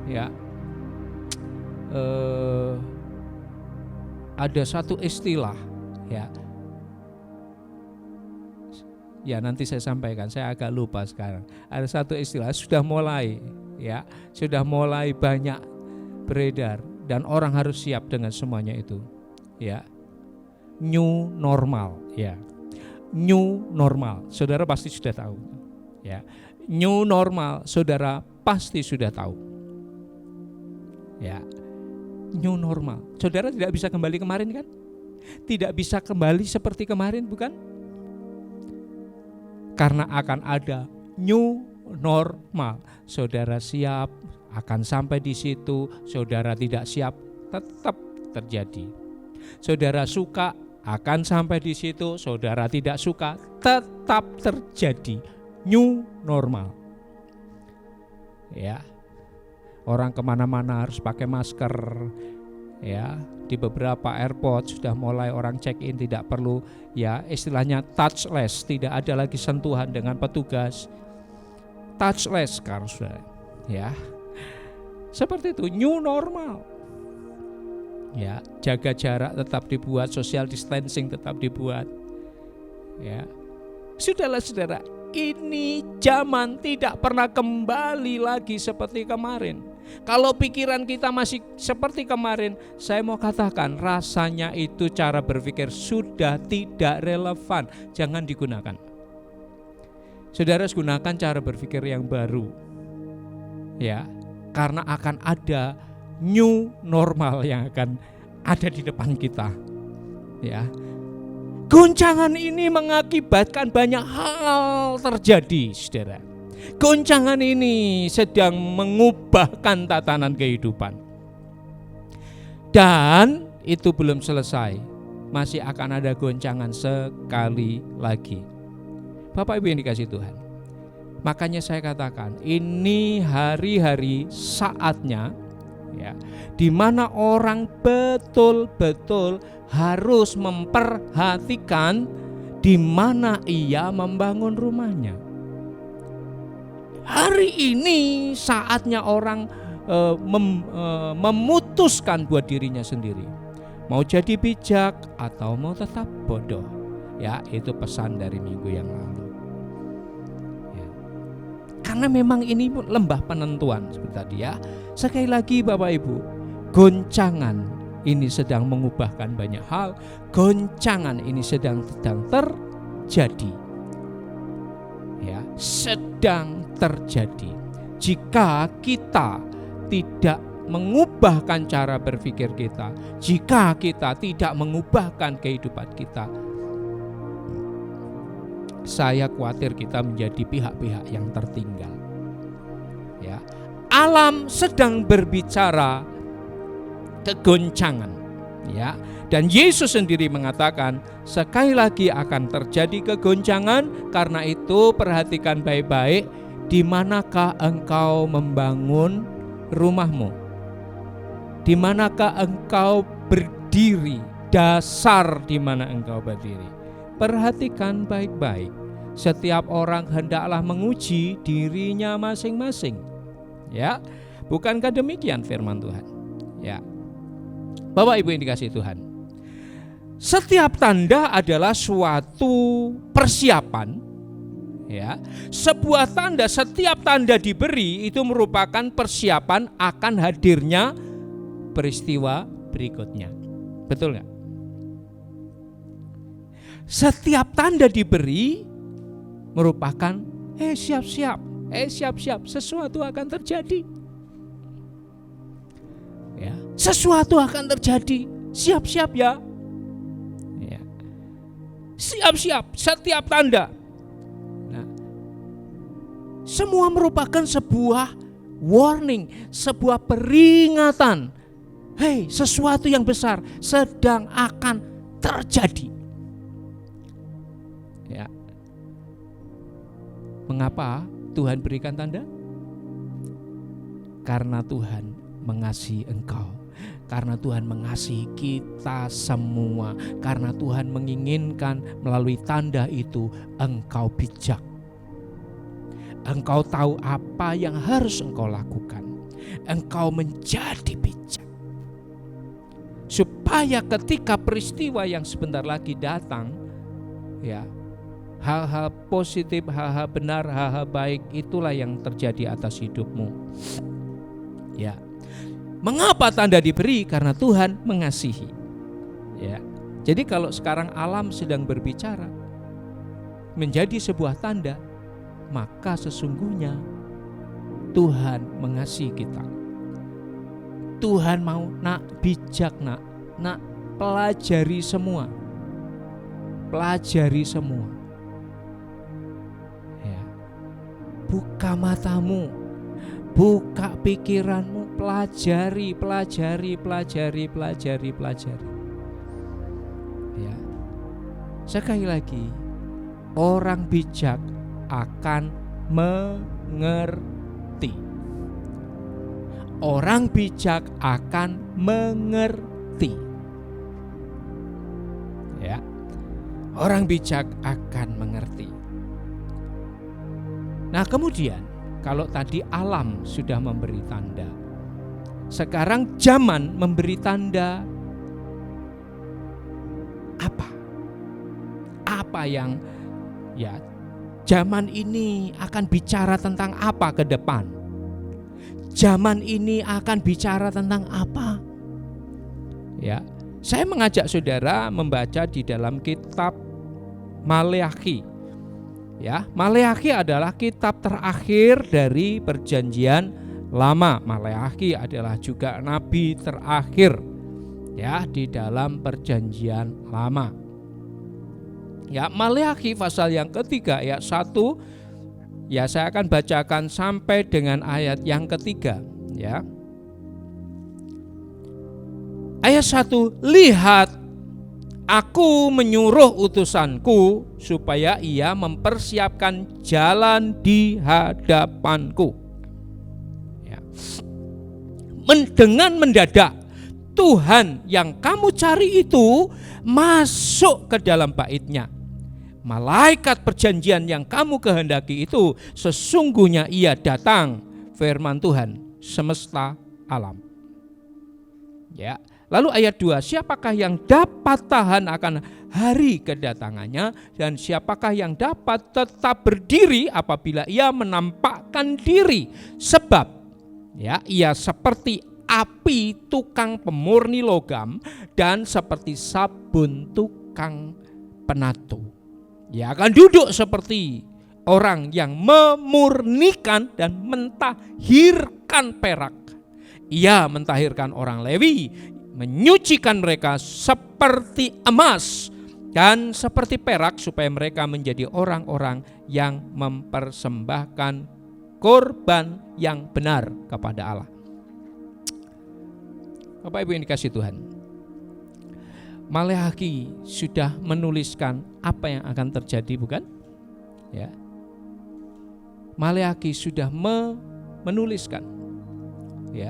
ya, ada satu istilah, ya nanti saya sampaikan, saya agak lupa sekarang. Ada satu istilah sudah mulai banyak beredar dan orang harus siap dengan semuanya itu, ya. New normal, ya. New normal, saudara pasti sudah tahu, ya. New normal, saudara pasti sudah tahu, ya. New normal, saudara tidak bisa kembali kemarin kan? Tidak bisa kembali seperti kemarin, bukan? Karena akan ada new normal. Saudara siap akan sampai di situ, saudara tidak siap tetap terjadi. Saudara suka akan sampai di situ, saudara tidak suka tetap terjadi. New normal. Ya, orang kemana-mana harus pakai masker. Ya, di beberapa airport sudah mulai orang check in tidak perlu, ya, istilahnya touchless, tidak ada lagi sentuhan dengan petugas. Touchless sekarang sudah, ya. Seperti itu, new normal. Ya, jaga jarak tetap dibuat, social distancing tetap dibuat. Ya. Sudahlah saudara, ini zaman tidak pernah kembali lagi seperti kemarin. Kalau pikiran kita masih seperti kemarin, saya mau katakan rasanya itu cara berpikir sudah tidak relevan, jangan digunakan. Saudara harus gunakan cara berpikir yang baru. Ya. Karena akan ada new normal yang akan ada di depan kita. Ya. Goncangan ini mengakibatkan banyak hal terjadi, saudara. Goncangan ini sedang mengubahkan tatanan kehidupan. Dan itu belum selesai. Masih akan ada goncangan sekali lagi. Bapak Ibu yang dikasihi Tuhan. Makanya saya katakan ini hari-hari saatnya, Ya, di mana orang betul-betul harus memperhatikan di mana ia membangun rumahnya. Hari ini saatnya orang memutuskan buat dirinya sendiri, mau jadi bijak atau mau tetap bodoh. Ya, itu pesan dari minggu yang lalu. Ya. Karena memang ini lembah penentuan seperti tadi ya. Sekali lagi Bapak Ibu, goncangan ini sedang mengubahkan banyak hal. Goncangan ini sedang terjadi. Ya, sedang terjadi. Jika kita tidak mengubahkan cara berpikir kita, jika kita tidak mengubahkan kehidupan kita, saya khawatir kita menjadi pihak-pihak yang tertinggal. Ya, alam sedang berbicara kegoncangan, ya. Dan Yesus sendiri mengatakan sekali lagi akan terjadi kegoncangan. Karena itu perhatikan baik-baik, di manakah engkau membangun rumahmu? Di manakah engkau berdiri? Dasar di mana engkau berdiri. Perhatikan baik-baik. Setiap orang hendaklah menguji dirinya masing-masing. Ya, bukankah demikian firman Tuhan? Ya. Bapak Ibu yang dikasihi Tuhan, setiap tanda adalah suatu persiapan. Ya, sebuah tanda, setiap tanda diberi itu merupakan persiapan akan hadirnya peristiwa berikutnya. Betul nggak? Setiap tanda diberi merupakan siap-siap, sesuatu akan terjadi. Ya, sesuatu akan terjadi, siap-siap ya. Ya. Siap-siap, setiap tanda. Nah, semua merupakan sebuah warning, sebuah peringatan. Hei, sesuatu yang besar sedang akan terjadi. Ya. Mengapa Tuhan berikan tanda? Karena Tuhan mengasihi engkau, karena Tuhan mengasihi kita semua, karena Tuhan menginginkan melalui tanda itu engkau bijak. Engkau tahu apa yang harus engkau lakukan. Engkau menjadi bijak. Supaya ketika peristiwa yang sebentar lagi datang, ya, hal-hal positif, hal-hal benar, hal-hal baik itulah yang terjadi atas hidupmu. Ya. Mengapa tanda diberi? Karena Tuhan mengasihi. Ya. Jadi kalau sekarang alam sedang berbicara menjadi sebuah tanda, maka sesungguhnya Tuhan mengasihi kita. Tuhan mau, nak, bijak nak, pelajari semua. Pelajari semua. Ya. Buka matamu, buka pikiranmu, pelajari. Ya. Sekali lagi, orang bijak akan mengerti. Orang bijak akan mengerti. Ya. Orang bijak akan mengerti. Nah, kemudian kalau tadi alam sudah memberi tanda, sekarang zaman memberi tanda apa? Apa yang ya zaman ini akan bicara tentang apa ke depan? Zaman ini akan bicara tentang apa? Ya, saya mengajak saudara membaca di dalam kitab Maleakhi. Ya, Maleakhi adalah kitab terakhir dari Perjanjian Lama. Maleakhi adalah juga nabi terakhir ya di dalam Perjanjian Lama. Ya, Maleakhi pasal yang ketiga ayat 1. Ya, saya akan bacakan sampai dengan ayat yang ketiga ya. Ayat 1, lihat, aku menyuruh utusanku supaya ia mempersiapkan jalan di hadapanku. Ya. dengan mendadak Tuhan yang kamu cari itu masuk ke dalam baitnya. Malaikat perjanjian yang kamu kehendaki itu sesungguhnya ia datang, firman Tuhan semesta alam. Ya. Lalu ayat 2, siapakah yang dapat tahan akan hari kedatangannya, dan siapakah yang dapat tetap berdiri apabila ia menampakkan diri? Sebab ya, ia seperti api tukang pemurni logam dan seperti sabun tukang penatu. Ia akan duduk seperti orang yang memurnikan dan mentahirkan perak. Ia mentahirkan orang Lewi, menyucikan mereka seperti emas dan seperti perak, supaya mereka menjadi orang-orang yang mempersembahkan korban yang benar kepada Allah. Bapak Ibu yang dikasihi Tuhan, Maleakhi sudah menuliskan apa yang akan terjadi, bukan? Ya. Maleakhi sudah menuliskan, ya.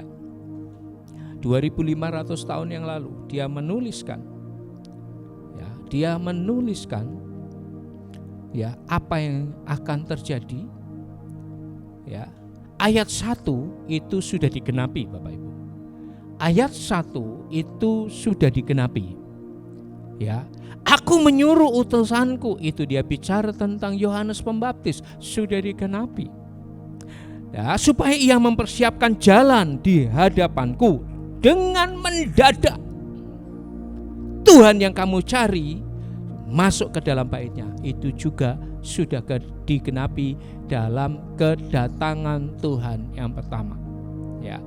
2500 tahun yang lalu dia menuliskan, ya, dia menuliskan ya apa yang akan terjadi. Ya, ayat 1 itu sudah digenapi, Bapak Ibu. Ayat 1 itu sudah digenapi. Ya, aku menyuruh utusanku, itu dia bicara tentang Yohanes Pembaptis, sudah digenapi. Ya, supaya ia mempersiapkan jalan di hadapanku. Dengan mendadak Tuhan yang kamu cari masuk ke dalam baitnya, itu juga sudah digenapi dalam kedatangan Tuhan yang pertama. Ya,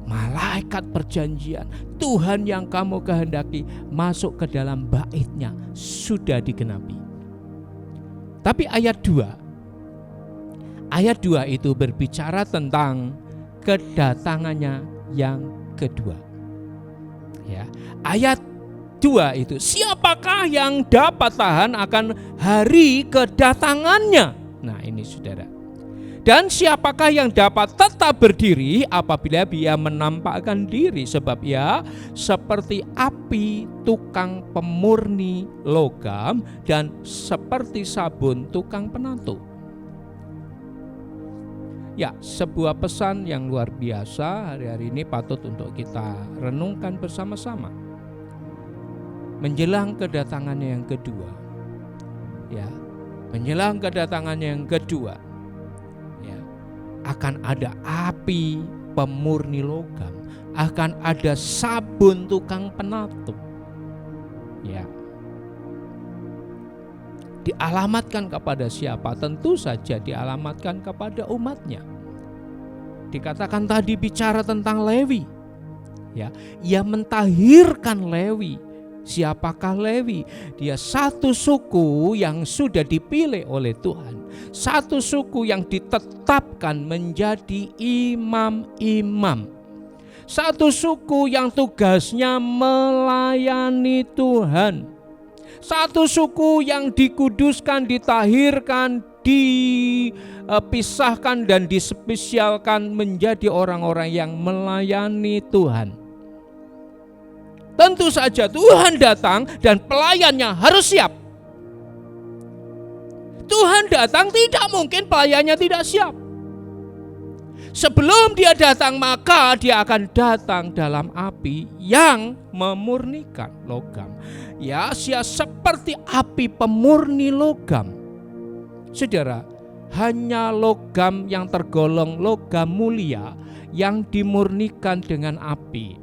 malaikat perjanjian, Tuhan yang kamu kehendaki masuk ke dalam baitnya sudah digenapi. Tapi ayat 2 itu berbicara tentang kedatangannya yang kedua. Ya, ayat 2 itu, siapakah yang dapat tahan akan hari kedatangannya? Nah, ini saudara. Dan siapakah yang dapat tetap berdiri apabila ia menampakkan diri? Sebab ia seperti api tukang pemurni logam dan seperti sabun tukang penatu. Ya, sebuah pesan yang luar biasa hari-hari ini patut untuk kita renungkan bersama-sama. Menjelang kedatangannya yang kedua, ya, menjelang kedatangannya yang kedua, ya, akan ada api pemurni logam, akan ada sabun tukang penatu. Ya. Dialamatkan kepada siapa? Tentu saja dialamatkan kepada umatnya. Dikatakan tadi bicara tentang Lewi. Ya, ia mentahirkan Lewi. Siapakah Lewi? Dia satu suku yang sudah dipilih oleh Tuhan. Satu suku yang ditetapkan menjadi imam-imam. Satu suku yang tugasnya melayani Tuhan. Satu suku yang dikuduskan, ditahirkan, dipisahkan dan dispesialkan menjadi orang-orang yang melayani Tuhan. Tentu saja Tuhan datang dan pelayannya harus siap. Tuhan datang, tidak mungkin pelayannya tidak siap. Sebelum dia datang, maka dia akan datang dalam api yang memurnikan logam. Ya, dia seperti api pemurni logam. Saudara, hanya logam yang tergolong logam mulia yang dimurnikan dengan api.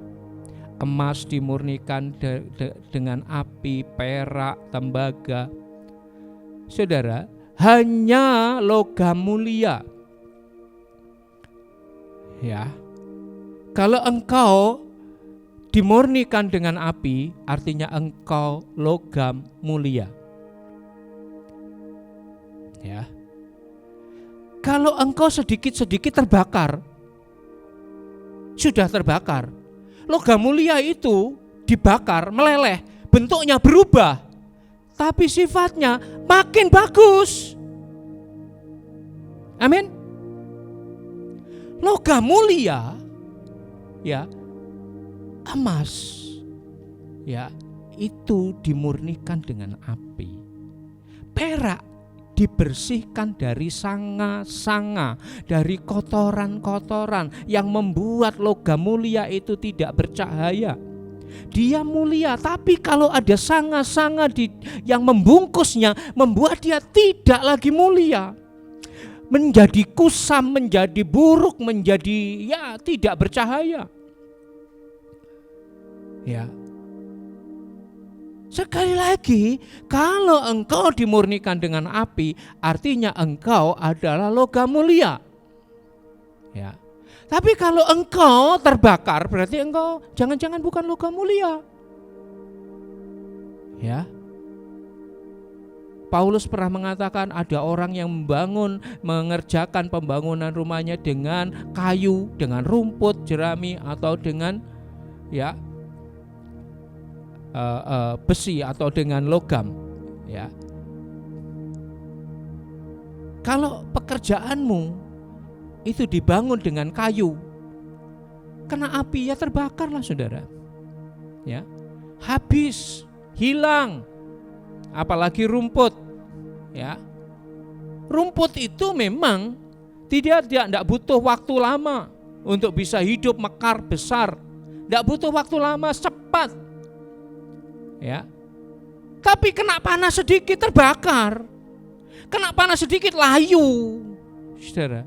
Emas dimurnikan dengan api, perak, tembaga. Saudara, hanya logam mulia. Ya, kalau engkau dimurnikan dengan api, artinya engkau logam mulia. Ya, kalau engkau sedikit-sedikit terbakar, sudah terbakar. Logam mulia itu dibakar, meleleh, bentuknya berubah, tapi sifatnya makin bagus. Amin. Logam mulia ya, emas, ya, itu dimurnikan dengan api. Perak dibersihkan dari sanga-sanga, dari kotoran-kotoran yang membuat logam mulia itu tidak bercahaya. Dia mulia, tapi kalau ada sanga-sanga yang membungkusnya, membuat dia tidak lagi mulia. Menjadi kusam, menjadi buruk, menjadi tidak bercahaya. Ya. Sekali lagi, kalau engkau dimurnikan dengan api, artinya engkau adalah logam mulia. Ya. Tapi kalau engkau terbakar, berarti engkau jangan-jangan bukan logam mulia. Ya. Paulus pernah mengatakan ada orang yang mengerjakan pembangunan rumahnya dengan kayu, dengan rumput, jerami, atau dengan besi atau dengan logam. Ya. Kalau pekerjaanmu itu dibangun dengan kayu, kena api ya terbakarlah saudara. Ya. Habis, hilang. Apalagi rumput, ya. Rumput itu memang tidak butuh waktu lama untuk bisa hidup mekar besar. Tidak butuh waktu lama, cepat. Ya. Tapi kena panas sedikit terbakar. Kena panas sedikit layu. Saudara,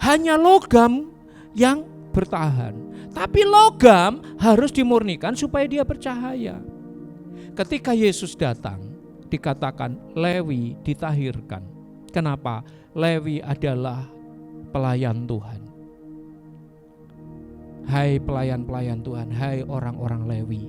hanya logam yang bertahan. Tapi logam harus dimurnikan supaya dia bercahaya. Ketika Yesus datang, dikatakan Lewi ditahirkan. Kenapa? Lewi adalah pelayan Tuhan. Hai pelayan-pelayan Tuhan, hai orang-orang Lewi,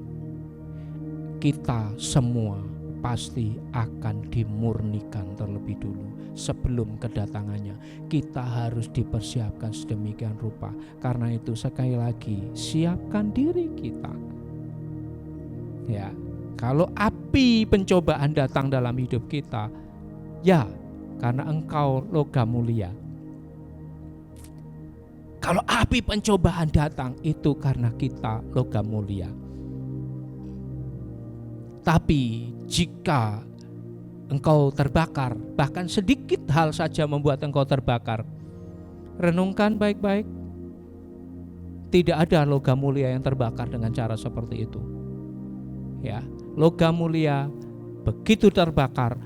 kita semua pasti akan dimurnikan terlebih dulu. Sebelum kedatangannya, kita harus dipersiapkan sedemikian rupa. Karena itu sekali lagi, siapkan diri kita. Ya. Kalau api pencobaan datang dalam hidup kita, ya karena engkau logam mulia. Kalau api pencobaan datang, itu karena kita logam mulia. Tapi jika engkau terbakar, bahkan sedikit hal saja membuat engkau terbakar, renungkan baik-baik. Tidak ada logam mulia yang terbakar dengan cara seperti itu. Ya. Logam mulia begitu terbakar,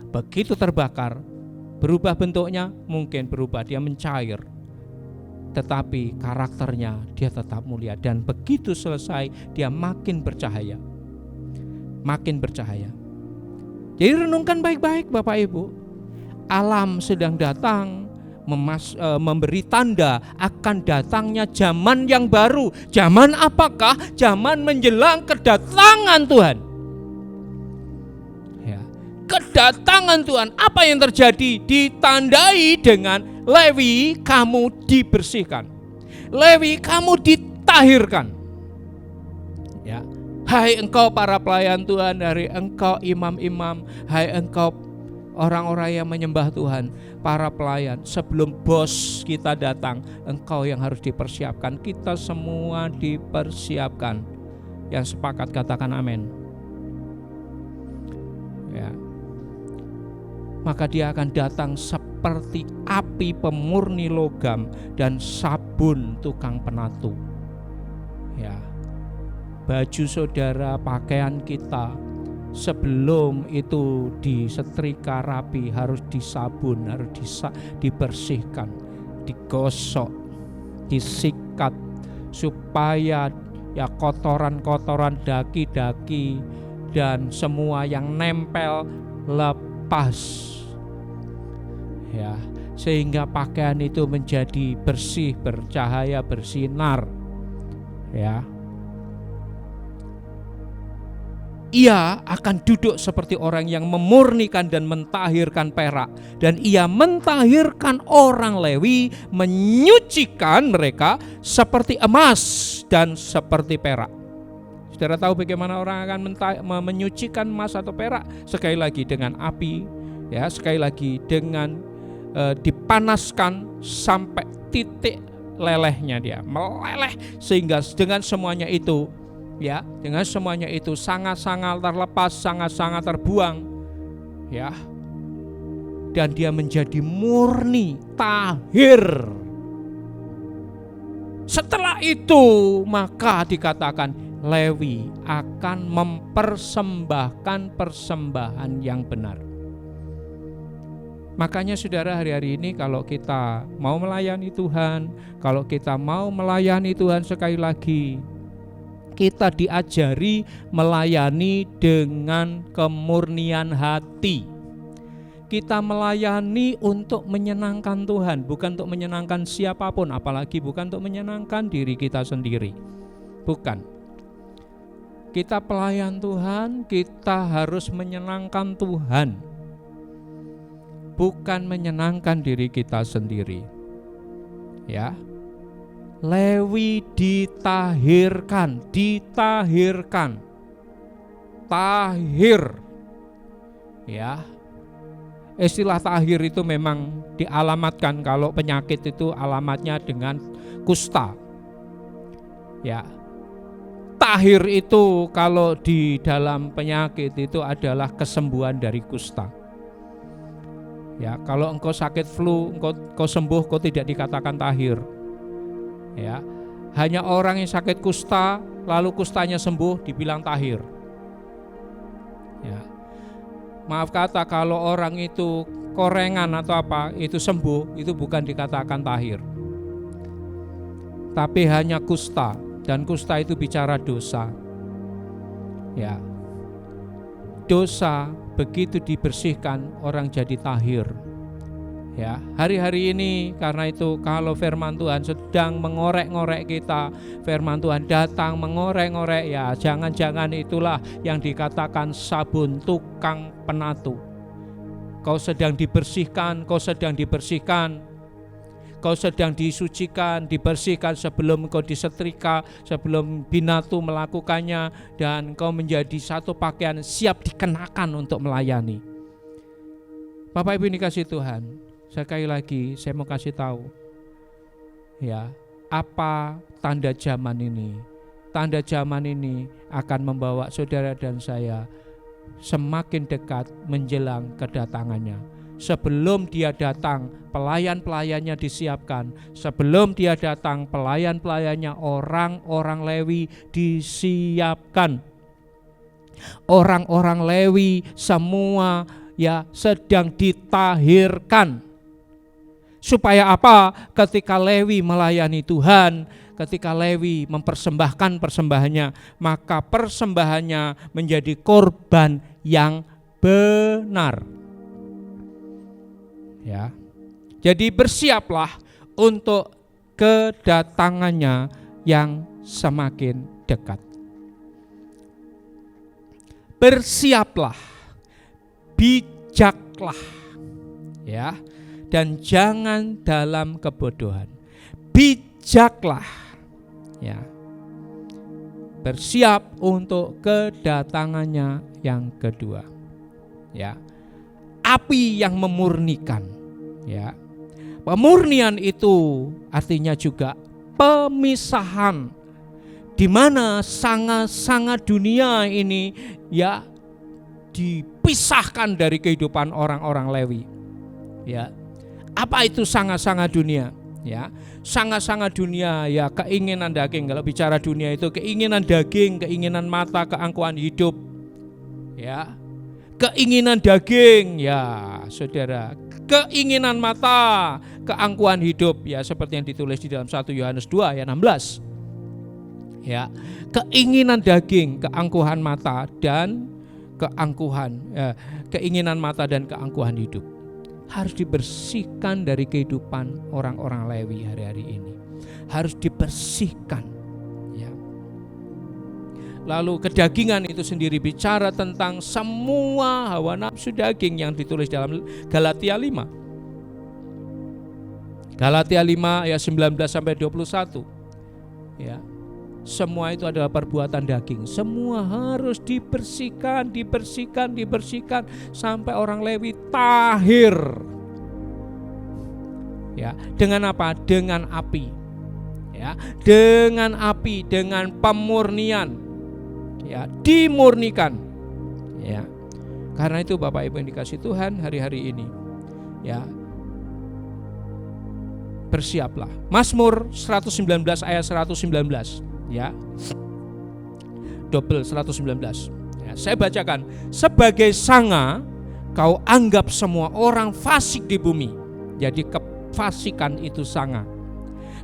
berubah bentuknya, mungkin berubah, dia mencair. Tetapi karakternya dia tetap mulia, dan begitu selesai dia makin bercahaya. Makin bercahaya. Jadi renungkan baik-baik Bapak Ibu. Alam sedang datang memberi tanda akan datangnya zaman yang baru. Zaman apakah? Zaman menjelang kedatangan Tuhan. Kedatangan Tuhan, apa yang terjadi? Ditandai dengan Lewi, kamu dibersihkan. Lewi, kamu ditahirkan. Ya. Hai engkau para pelayan Tuhan, dari engkau imam-imam, hai engkau orang-orang yang menyembah Tuhan, para pelayan, sebelum bos kita datang, engkau yang harus dipersiapkan. Kita semua dipersiapkan. Yang sepakat katakan amin. Ya. Maka dia akan datang seperti api pemurni logam dan sabun tukang penatu. Ya. Baju saudara, pakaian kita sebelum itu disetrika rapi harus disabun, harus dibersihkan, digosok, disikat supaya ya kotoran-kotoran daki-daki dan semua yang nempel lepas. Ya, sehingga pakaian itu menjadi bersih, bercahaya, bersinar. Ya. Ia akan duduk seperti orang yang memurnikan dan mentahirkan perak, dan ia mentahirkan orang Lewi, menyucikan mereka seperti emas dan seperti perak. Saudara tahu bagaimana orang akan menyucikan emas atau perak? Sekali lagi dengan api, ya, sekali lagi dengan dipanaskan sampai titik melelehnya dia, meleleh sehingga dengan semuanya itu ya, dengan semuanya itu sangat-sangat terlepas, sangat-sangat terbuang ya. Dan dia menjadi murni, tahir. Setelah itu maka dikatakan Lewi akan mempersembahkan persembahan yang benar. Makanya saudara, hari-hari ini kalau kita mau melayani Tuhan, kalau kita mau melayani Tuhan, sekali lagi kita diajari melayani dengan kemurnian hati. Kita melayani untuk menyenangkan Tuhan, bukan untuk menyenangkan siapapun, apalagi bukan untuk menyenangkan diri kita sendiri. Bukan. Kita pelayan Tuhan, kita harus menyenangkan Tuhan, bukan menyenangkan diri kita sendiri. Ya. Lewi ditahirkan. Tahir. Ya. Istilah tahir itu memang dialamatkan kalau penyakit itu alamatnya dengan kusta. Ya. Tahir itu kalau di dalam penyakit itu adalah kesembuhan dari kusta. Ya, kalau engkau sakit flu, engkau sembuh, kau tidak dikatakan tahir. Ya. Hanya orang yang sakit kusta lalu kustanya sembuh dibilang tahir. Ya. Maaf kata, kalau orang itu korengan atau apa itu sembuh, itu bukan dikatakan tahir. Tapi hanya kusta, dan kusta itu bicara dosa. Ya. Dosa begitu dibersihkan orang jadi tahir. Ya, hari-hari ini karena itu kalau firman Tuhan sedang mengorek-ngorek kita, firman Tuhan datang mengorek-ngorek, ya jangan-jangan itulah yang dikatakan sabun tukang penatu. Kau sedang dibersihkan, kau sedang disucikan, dibersihkan sebelum kau disetrika, sebelum binatu melakukannya, dan kau menjadi satu pakaian siap dikenakan untuk melayani. Bapak Ibu ini kasih Tuhan. Sekali lagi saya mau kasih tahu ya, apa tanda zaman ini. Tanda zaman ini akan membawa saudara dan saya semakin dekat menjelang kedatangannya. Sebelum dia datang, pelayan-pelayannya disiapkan. Sebelum dia datang, pelayan-pelayannya orang-orang Lewi disiapkan. Orang-orang Lewi semua ya sedang ditahirkan. Supaya apa? Ketika Lewi melayani Tuhan, ketika Lewi mempersembahkan persembahannya, maka persembahannya menjadi korban yang benar. Ya. Jadi bersiaplah untuk kedatangannya yang semakin dekat. Bersiaplah, bijaklah, ya. Dan jangan dalam kebodohan. Bijaklah, ya. Bersiap untuk kedatangannya yang kedua. Ya. Api yang memurnikan, ya. Pemurnian itu artinya juga pemisahan, di mana sangat-sangat dunia ini ya dipisahkan dari kehidupan orang-orang Lewi. Ya. Apa itu sangat-sangat dunia? Ya, sangat-sangat dunia ya keinginan daging. Kalau bicara dunia itu keinginan daging, keinginan mata, keangkuhan hidup. Ya. Keinginan daging ya, Saudara. Keinginan mata, keangkuhan hidup ya, seperti yang ditulis di dalam 1 Yohanes 2 ayat 16. Ya. Keinginan daging, keangkuhan mata dan keinginan mata dan keangkuhan hidup harus dibersihkan dari kehidupan orang-orang Lewi hari-hari ini. Harus dibersihkan. Ya. Lalu kedagingan itu sendiri bicara tentang semua hawa nafsu daging yang ditulis dalam Galatia 5. Galatia 5 ayat 19 sampai 21. Ya. Semua itu adalah perbuatan daging. Semua harus dibersihkan sampai orang Lewi tahir. Ya, dengan apa? Dengan api. Ya, dengan api, dengan pemurnian, ya, dimurnikan. Ya. Karena itu Bapak Ibu yang dikasihi Tuhan, hari-hari ini, ya, bersiaplah. Mazmur 119 ayat 119, ya. Double 119. Ya, saya bacakan. Sebagai sanga kau anggap semua orang fasik di bumi. Jadi kefasikan itu sanga.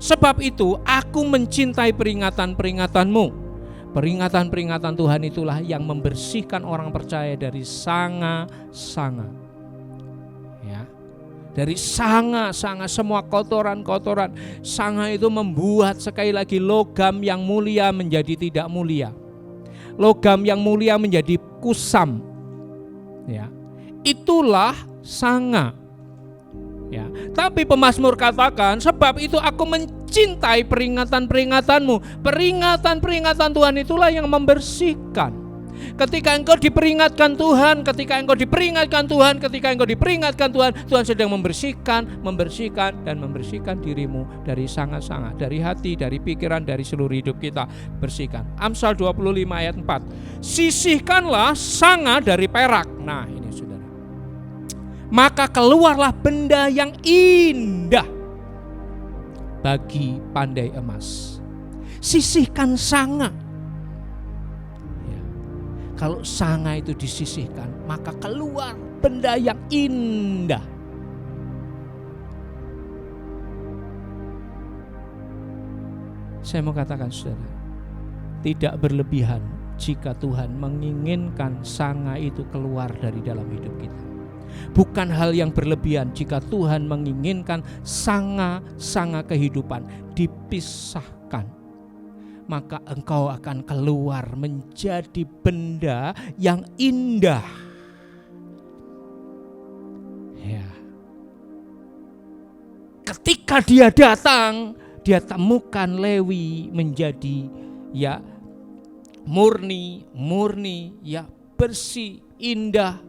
Sebab itu aku mencintai peringatan-peringatanmu. Peringatan-peringatan Tuhan itulah yang membersihkan orang percaya dari sanga-sanga. Ya. Dari sanga-sanga, semua kotoran-kotoran. Sanga itu membuat sekali lagi logam yang mulia menjadi tidak mulia. Logam yang mulia menjadi kusam. Ya. Itulah sanga. Ya, tapi pemazmur katakan, sebab itu aku mencintai peringatan-peringatanmu. Peringatan-peringatan Tuhan itulah yang membersihkan. Ketika engkau diperingatkan Tuhan, ketika engkau diperingatkan Tuhan, ketika engkau diperingatkan Tuhan, Tuhan sedang membersihkan dan membersihkan dirimu dari sanga-sanga, dari hati, dari pikiran, dari seluruh hidup kita. Bersihkan. Amsal 25 ayat 4. Sisihkanlah sanga dari perak. Nah, ini saudara. Maka keluarlah benda yang indah bagi pandai emas. Sisihkan sanga. Ya. Kalau sanga itu disisihkan, maka keluar benda yang indah. Saya mau katakan saudara, tidak berlebihan jika Tuhan menginginkan sanga itu keluar dari dalam hidup kita. Bukan hal yang berlebihan jika Tuhan menginginkan sanga-sanga kehidupan dipisahkan. Maka engkau akan keluar menjadi benda yang indah. Ya. Ketika dia datang, dia temukan Lewi menjadi ya murni, ya bersih, indah.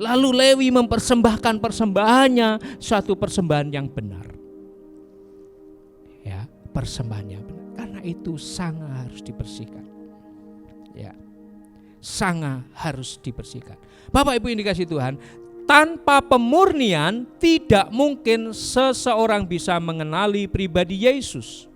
Lalu Lewi mempersembahkan persembahannya, suatu persembahan yang benar. Ya, persembahan yang benar. Karena itu sanga harus dibersihkan. Ya. Sanga harus dibersihkan. Bapak Ibu yang dikasihi Tuhan, tanpa pemurnian tidak mungkin seseorang bisa mengenali pribadi Yesus.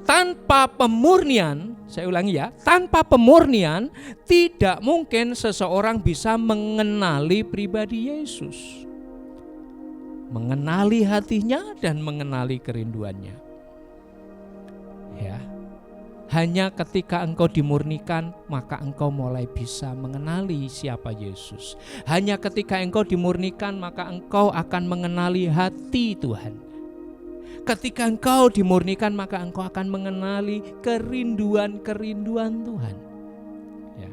Tanpa pemurnian, saya ulangi ya, tanpa pemurnian tidak mungkin seseorang bisa mengenali pribadi Yesus. Mengenali hatinya dan mengenali kerinduannya. Ya. Hanya ketika engkau dimurnikan, maka engkau mulai bisa mengenali siapa Yesus. Hanya ketika engkau dimurnikan, maka engkau akan mengenali hati Tuhan. Ketika engkau dimurnikan, maka engkau akan mengenali kerinduan-kerinduan Tuhan. Ya.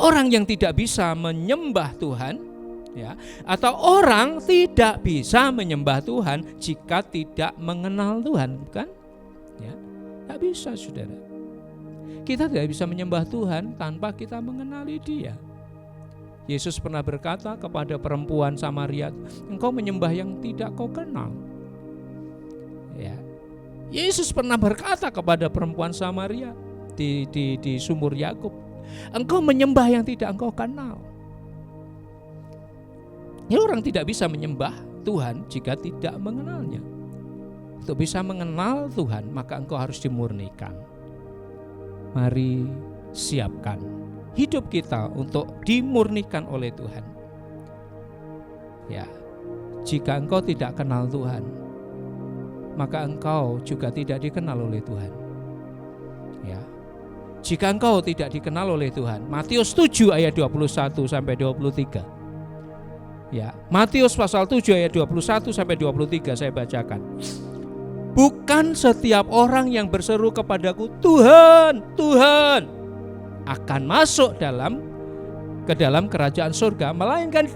Orang yang tidak bisa menyembah Tuhan, ya, atau orang tidak bisa menyembah Tuhan jika tidak mengenal Tuhan, bukan? Ya, tidak bisa, saudara. Kita tidak bisa menyembah Tuhan tanpa kita mengenali Dia. Yesus pernah berkata kepada perempuan Samaria, engkau menyembah yang tidak kau kenal. Ya. Yesus pernah berkata kepada perempuan Samaria di sumur Yakub, engkau menyembah yang tidak engkau kenal. Ya, orang tidak bisa menyembah Tuhan jika tidak mengenalnya. Untuk bisa mengenal Tuhan, maka engkau harus dimurnikan. Mari siapkan hidup kita untuk dimurnikan oleh Tuhan. Ya, jika engkau tidak kenal Tuhan, maka engkau juga tidak dikenal oleh Tuhan. Ya, jika engkau tidak dikenal oleh Tuhan, Matius 7 ayat 21 sampai 23. Ya, Matius pasal 7 ayat 21 sampai 23 saya bacakan. Bukan setiap orang yang berseru kepadaku, Tuhan, Tuhan, akan masuk ke dalam kerajaan surga, melainkan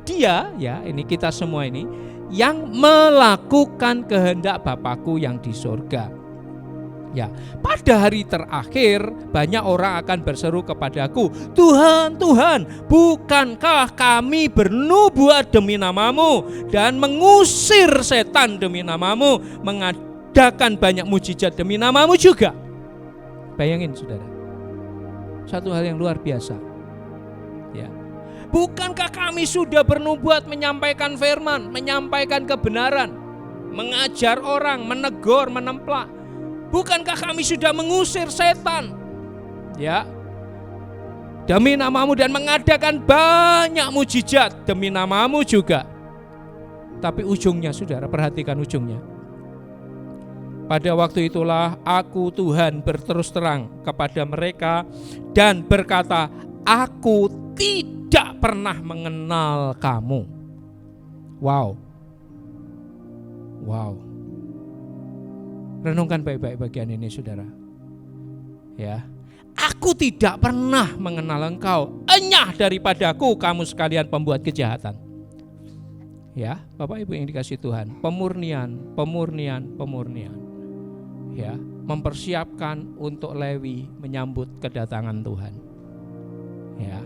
dia ya, ini kita semua ini yang melakukan kehendak Bapakku yang di surga. Ya, pada hari terakhir banyak orang akan berseru kepadaku, Tuhan, Tuhan, bukankah kami bernubuat demi namamu dan mengusir setan demi namamu, mengadakan banyak mujizat demi namamu juga? Bayangin saudara, satu hal yang luar biasa. Ya, bukankah kami sudah bernubuat menyampaikan firman, menyampaikan kebenaran, mengajar orang, menegur, menemplak? Bukankah kami sudah mengusir setan, ya, demi namamu dan mengadakan banyak mujizat demi namamu juga? Tapi ujungnya, saudara, perhatikan ujungnya. Pada waktu itulah aku Tuhan berterus terang kepada mereka dan berkata, aku tidak pernah mengenal kamu. Wow. Renungkan baik-baik bagian ini, saudara. Ya, aku tidak pernah mengenal engkau. Enyah daripadaku kamu sekalian pembuat kejahatan. Ya, Bapak Ibu yang dikasihi Tuhan, pemurnian. Ya, mempersiapkan untuk Lewi menyambut kedatangan Tuhan. Ya,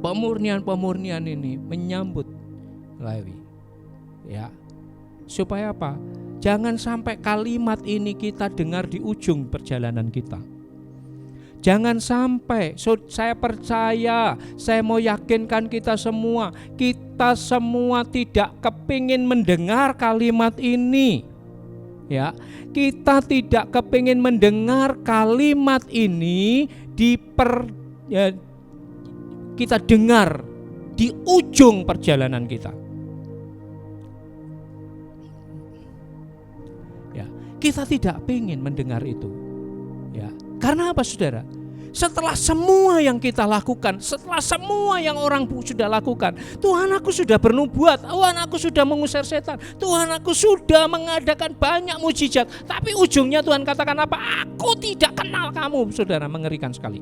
pemurnian ini menyambut Lewi. Ya, supaya apa? Jangan sampai kalimat ini kita dengar di ujung perjalanan kita. Jangan sampai, saya percaya, saya mau yakinkan kita semua tidak kepingin mendengar kalimat ini. Ya, kita tidak kepingin mendengar kalimat ini kita dengar di ujung perjalanan kita. Kita tidak ingin mendengar itu. Ya, karena apa, saudara? Setelah semua yang kita lakukan, setelah semua yang orang sudah lakukan, Tuhan, aku sudah bernubuat, Tuhan, aku sudah mengusir setan, Tuhan, aku sudah mengadakan banyak mujizat, tapi ujungnya Tuhan katakan apa? Aku tidak kenal kamu. Saudara, mengerikan sekali.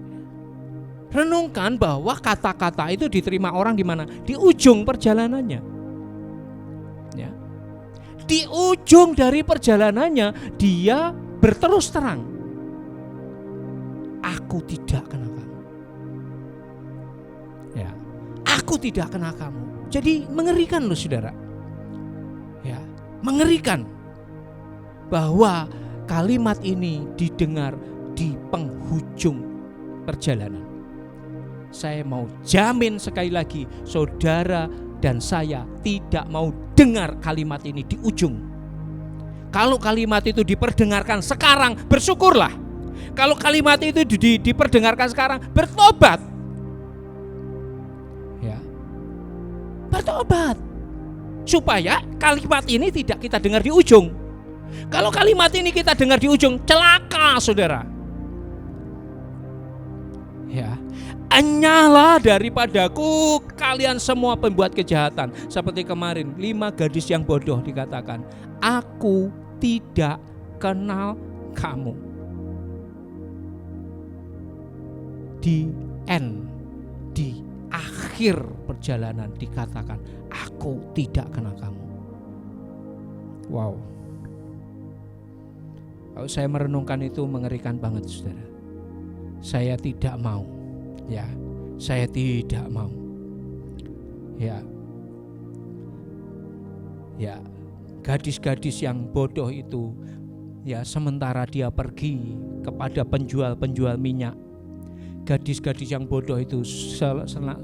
Renungkan bahwa kata-kata itu diterima orang di mana? Di ujung perjalanannya. Ya. Di ujung dari perjalanannya dia berterus terang, aku tidak kenal kamu. Ya, aku tidak kenal kamu. Jadi mengerikan loh, saudara. Ya, mengerikan bahwa kalimat ini didengar di penghujung perjalanan. Saya mau jamin sekali lagi, saudara dan saya tidak mau dengar kalimat ini di ujung. Kalau kalimat itu diperdengarkan sekarang, bersyukurlah. Kalau kalimat itu diperdengarkan sekarang, bertobat. Ya, bertobat. Supaya kalimat ini tidak kita dengar di ujung. Kalau kalimat ini kita dengar di ujung, celaka, saudara. Ya, enyahlah daripadaku kalian semua pembuat kejahatan. Seperti kemarin 5 gadis yang bodoh dikatakan, aku tidak kenal kamu. Di akhir perjalanan dikatakan, aku tidak kenal kamu. Wow. Kalau saya merenungkan itu mengerikan banget, saudara. Saya tidak mau. Ya, saya tidak mau. Ya, gadis-gadis yang bodoh itu, ya, sementara dia pergi kepada penjual minyak. Gadis-gadis yang bodoh itu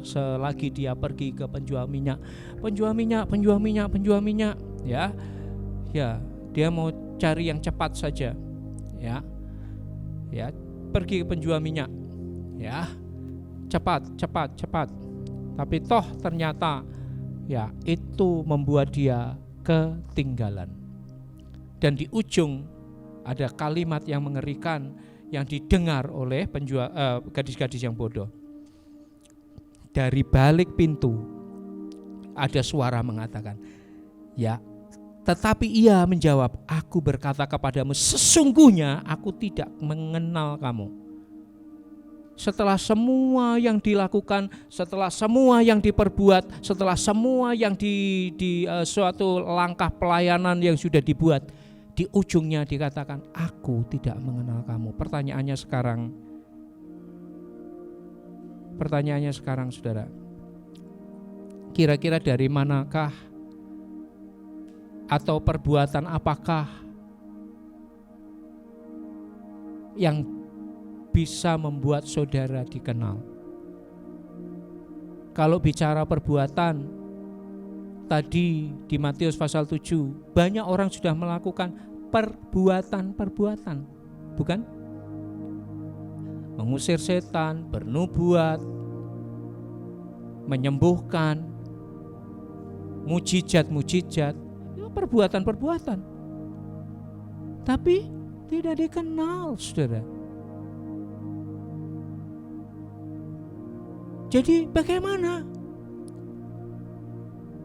selagi dia pergi ke penjual minyak, ya, dia mau cari yang cepat saja, ya, pergi ke penjual minyak, ya. Cepat. Tapi toh ternyata ya itu membuat dia ketinggalan. Dan di ujung ada kalimat yang mengerikan yang didengar oleh gadis-gadis yang bodoh. Dari balik pintu ada suara mengatakan, ya, tetapi ia menjawab, aku berkata kepadamu, sesungguhnya aku tidak mengenal kamu. Setelah semua yang dilakukan, setelah semua yang diperbuat, setelah semua yang di suatu langkah pelayanan yang sudah dibuat, di ujungnya dikatakan, aku tidak mengenal kamu. Pertanyaannya sekarang saudara, kira-kira dari manakah atau perbuatan apakah yang bisa membuat saudara dikenal? Kalau bicara perbuatan, tadi di Matius pasal 7, banyak orang sudah melakukan perbuatan-perbuatan, bukan? Mengusir setan, bernubuat, menyembuhkan, mujizat-mujizat, itu perbuatan-perbuatan. Tapi tidak dikenal, saudara. Jadi bagaimana?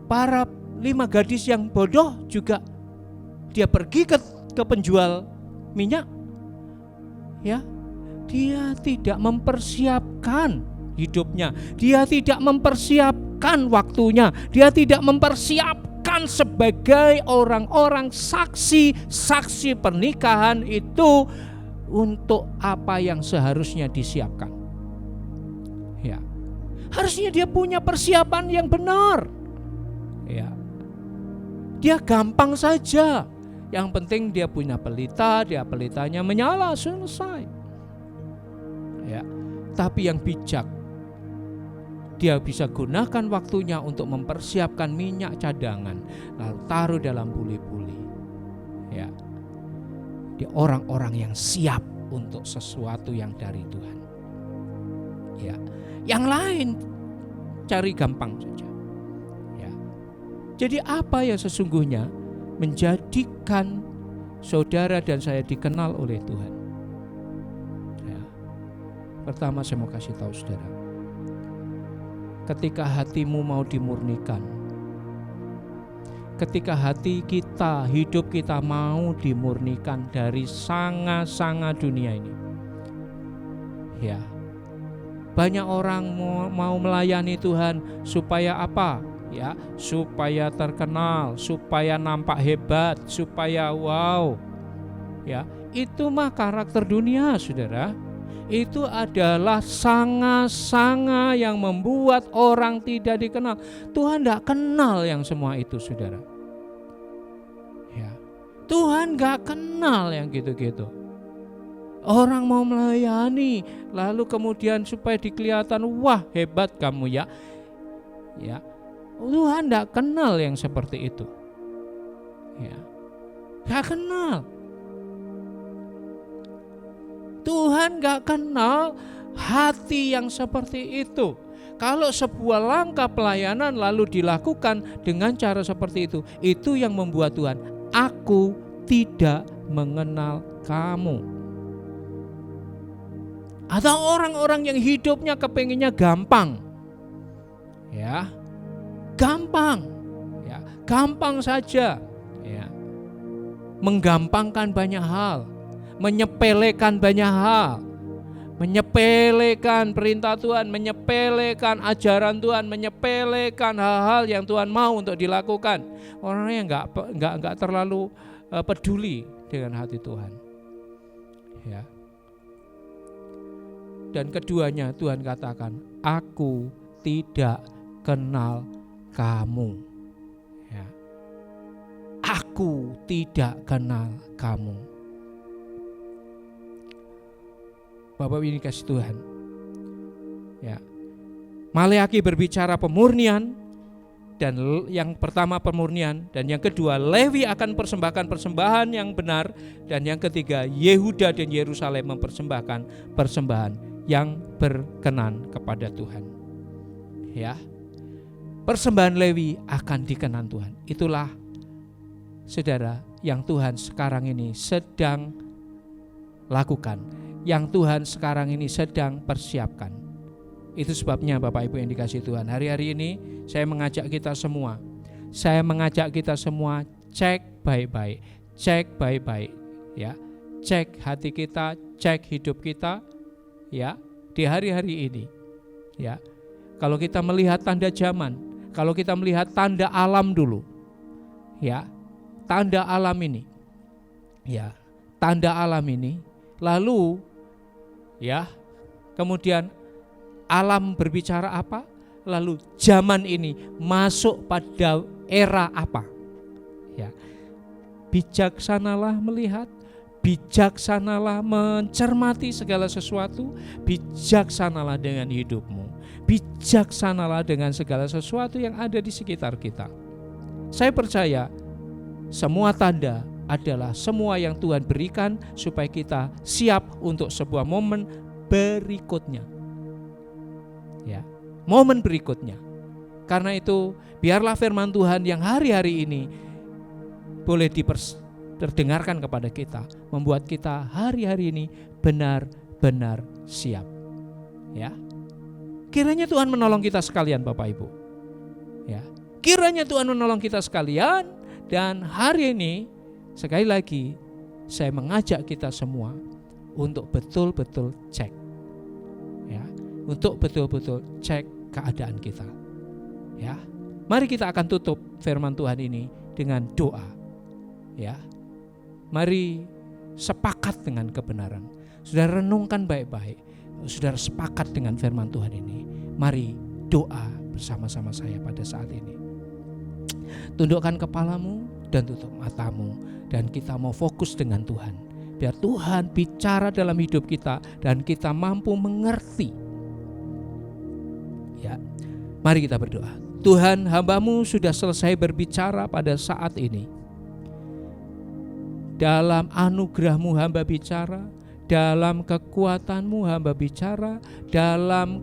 Para 5 gadis yang bodoh juga dia pergi ke penjual minyak, ya, dia tidak mempersiapkan hidupnya, dia tidak mempersiapkan waktunya, dia tidak mempersiapkan sebagai orang-orang saksi pernikahan itu untuk apa yang seharusnya disiapkan. Ya, harusnya dia punya persiapan yang benar. Ya, dia gampang saja. Yang penting dia punya pelita, pelitanya menyala, selesai. Ya, tapi yang bijak, dia bisa gunakan waktunya untuk mempersiapkan minyak cadangan, lalu taruh dalam buli-buli. Ya, dia orang-orang yang siap untuk sesuatu yang dari Tuhan. Ya, yang lain cari gampang saja. Ya, jadi apa yang sesungguhnya menjadikan saudara dan saya dikenal oleh Tuhan? Ya, pertama saya mau kasih tahu saudara, ketika hatimu mau dimurnikan, ketika hati kita, hidup kita mau dimurnikan dari sanga-sanga dunia ini, ya, banyak orang mau melayani Tuhan supaya apa? Ya, supaya terkenal, supaya nampak hebat, supaya wow. Ya, itu mah karakter dunia, saudara. Itu adalah sanga-sanga yang membuat orang tidak dikenal. Tuhan tidak kenal yang semua itu, saudara. Ya, Tuhan gak kenal yang gitu-gitu. Orang mau melayani, lalu kemudian supaya dikelihatan, wah hebat kamu ya. Ya, Tuhan tidak kenal yang seperti itu. Ya, gak kenal. Tuhan gak kenal hati yang seperti itu. Kalau sebuah langkah pelayanan lalu dilakukan dengan cara seperti itu yang membuat Tuhan, aku tidak mengenal kamu. Atau orang-orang yang hidupnya kepinginnya gampang, ya, gampang, ya, gampang saja, ya, menggampangkan banyak hal, menyepelekan banyak hal, menyepelekan perintah Tuhan, menyepelekan ajaran Tuhan, menyepelekan hal-hal yang Tuhan mau untuk dilakukan. Orangnya nggak terlalu peduli dengan hati Tuhan, ya. Dan keduanya Tuhan katakan, aku tidak kenal kamu. Ya. Aku tidak kenal kamu. Bapak ini kasih Tuhan. Ya. Maleaki berbicara pemurnian, dan yang pertama pemurnian, dan yang kedua Lewi akan persembahkan persembahan yang benar, dan yang ketiga Yehuda dan Yerusalem mempersembahkan persembahan yang berkenan kepada Tuhan. Ya, persembahan Lewi akan dikenan Tuhan. Itulah saudara yang Tuhan sekarang ini sedang lakukan, yang Tuhan sekarang ini sedang persiapkan. Itu sebabnya Bapak Ibu yang dikasihi Tuhan, hari-hari ini saya mengajak kita semua, cek baik-baik, ya, cek hati kita, cek hidup kita. Ya, di hari-hari ini, ya, kalau kita melihat tanda zaman, kalau kita melihat tanda alam dulu, ya, tanda alam ini, ya, tanda alam ini, lalu ya, kemudian alam berbicara apa, lalu zaman ini masuk pada era apa, ya. Bijaksanalah melihat, bijaksanalah mencermati segala sesuatu, bijaksanalah dengan hidupmu, bijaksanalah dengan segala sesuatu yang ada di sekitar kita. Saya percaya semua tanda adalah semua yang Tuhan berikan supaya kita siap untuk sebuah momen berikutnya. Ya, momen berikutnya. Karena itu biarlah firman Tuhan yang hari-hari ini boleh terdengarkan kepada kita, membuat kita hari-hari ini benar-benar siap. Ya, kiranya Tuhan menolong kita sekalian, Bapak Ibu. Ya, kiranya Tuhan menolong kita sekalian, dan hari ini sekali lagi saya mengajak kita semua untuk betul-betul cek, ya, untuk betul-betul cek keadaan kita. Ya, mari kita akan tutup firman Tuhan ini dengan doa. Ya, mari sepakat dengan kebenaran. Saudara renungkan baik-baik. Saudara sepakat dengan firman Tuhan ini. Mari doa bersama-sama saya pada saat ini. Tundukkan kepalamu dan tutup matamu, dan kita mau fokus dengan Tuhan. Biar Tuhan bicara dalam hidup kita dan kita mampu mengerti. Ya, mari kita berdoa. Tuhan, hamba-Mu sudah selesai berbicara pada saat ini. Dalam anugerah-Mu hamba bicara, dalam kekuatan-Mu hamba bicara, dalam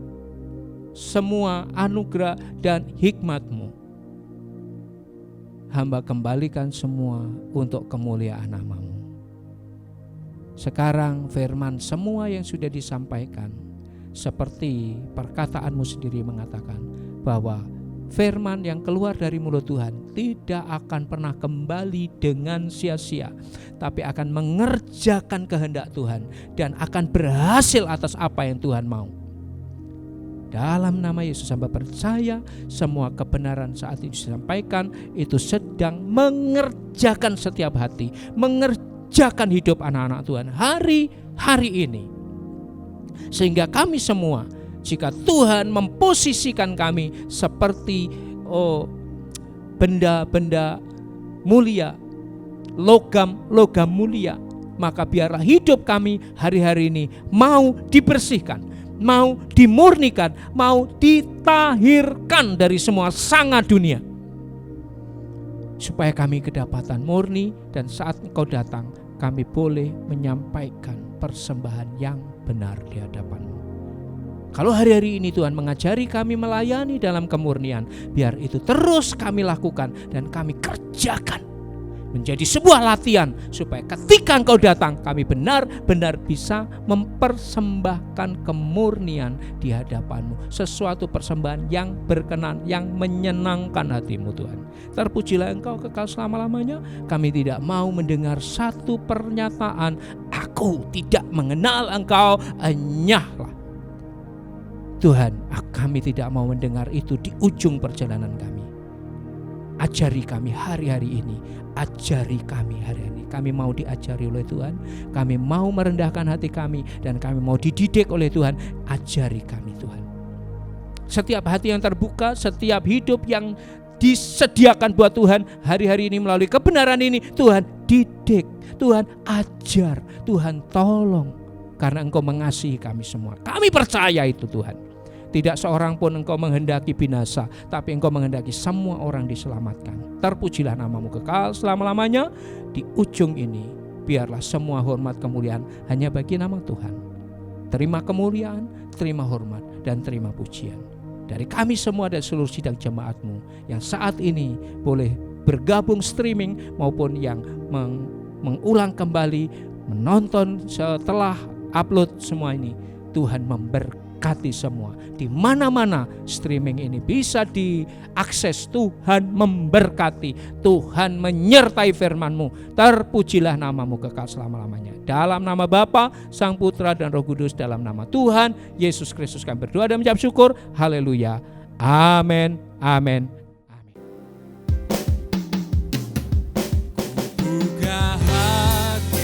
semua anugerah dan hikmat-Mu hamba kembalikan semua untuk kemuliaan nama-Mu. Sekarang firman semua yang sudah disampaikan, seperti perkataan-Mu sendiri mengatakan bahwa firman yang keluar dari mulut Tuhan tidak akan pernah kembali dengan sia-sia, tapi akan mengerjakan kehendak Tuhan dan akan berhasil atas apa yang Tuhan mau. Dalam nama Yesus hamba percaya semua kebenaran saat ini disampaikan itu sedang mengerjakan setiap hati, mengerjakan hidup anak-anak Tuhan hari-hari ini. Sehingga kami semua, jika Tuhan memposisikan kami seperti benda-benda mulia, logam mulia, maka biarlah hidup kami hari-hari ini mau dibersihkan, mau dimurnikan, mau ditahirkan dari semua sanga dunia, supaya kami kedapatan murni, dan saat Engkau datang kami boleh menyampaikan persembahan yang benar di hadapan-Mu. Kalau hari-hari ini Tuhan mengajari kami melayani dalam kemurnian, biar itu terus kami lakukan dan kami kerjakan menjadi sebuah latihan, supaya ketika Engkau datang kami benar-benar bisa mempersembahkan kemurnian di hadapan-Mu, sesuatu persembahan yang berkenan, yang menyenangkan hati-Mu Tuhan. Terpujilah Engkau kekal selama-lamanya. Kami tidak mau mendengar satu pernyataan, aku tidak mengenal Engkau, enyahlah. Tuhan, kami tidak mau mendengar itu di ujung perjalanan kami. Ajari kami hari-hari ini, ajari kami hari ini. Kami mau diajari oleh Tuhan, kami mau merendahkan hati kami, dan kami mau dididik oleh Tuhan. Ajari kami Tuhan. Setiap hati yang terbuka, setiap hidup yang disediakan buat Tuhan hari-hari ini melalui kebenaran ini, Tuhan didik, Tuhan ajar, Tuhan tolong, karena Engkau mengasihi kami semua. Kami percaya itu Tuhan. Tidak seorang pun Engkau menghendaki binasa, tapi Engkau menghendaki semua orang diselamatkan. Terpujilah nama-Mu kekal selama-lamanya. Di ujung ini biarlah semua hormat kemuliaan hanya bagi nama Tuhan. Terima kemuliaan, terima hormat, dan terima pujian dari kami semua dan seluruh sidang jemaat-Mu yang saat ini boleh bergabung streaming maupun yang mengulang kembali, menonton setelah upload semua ini. Tuhan memberkati semua. Di mana-mana streaming ini bisa diakses, Tuhan memberkati, Tuhan menyertai firman-Mu. Terpujilah nama-Mu kekal selama-lamanya. Dalam nama Bapa, Sang Putra, dan Roh Kudus, dalam nama Tuhan Yesus Kristus kami berdoa dan mengucap syukur. Haleluya. Amin. Amin. Buka hati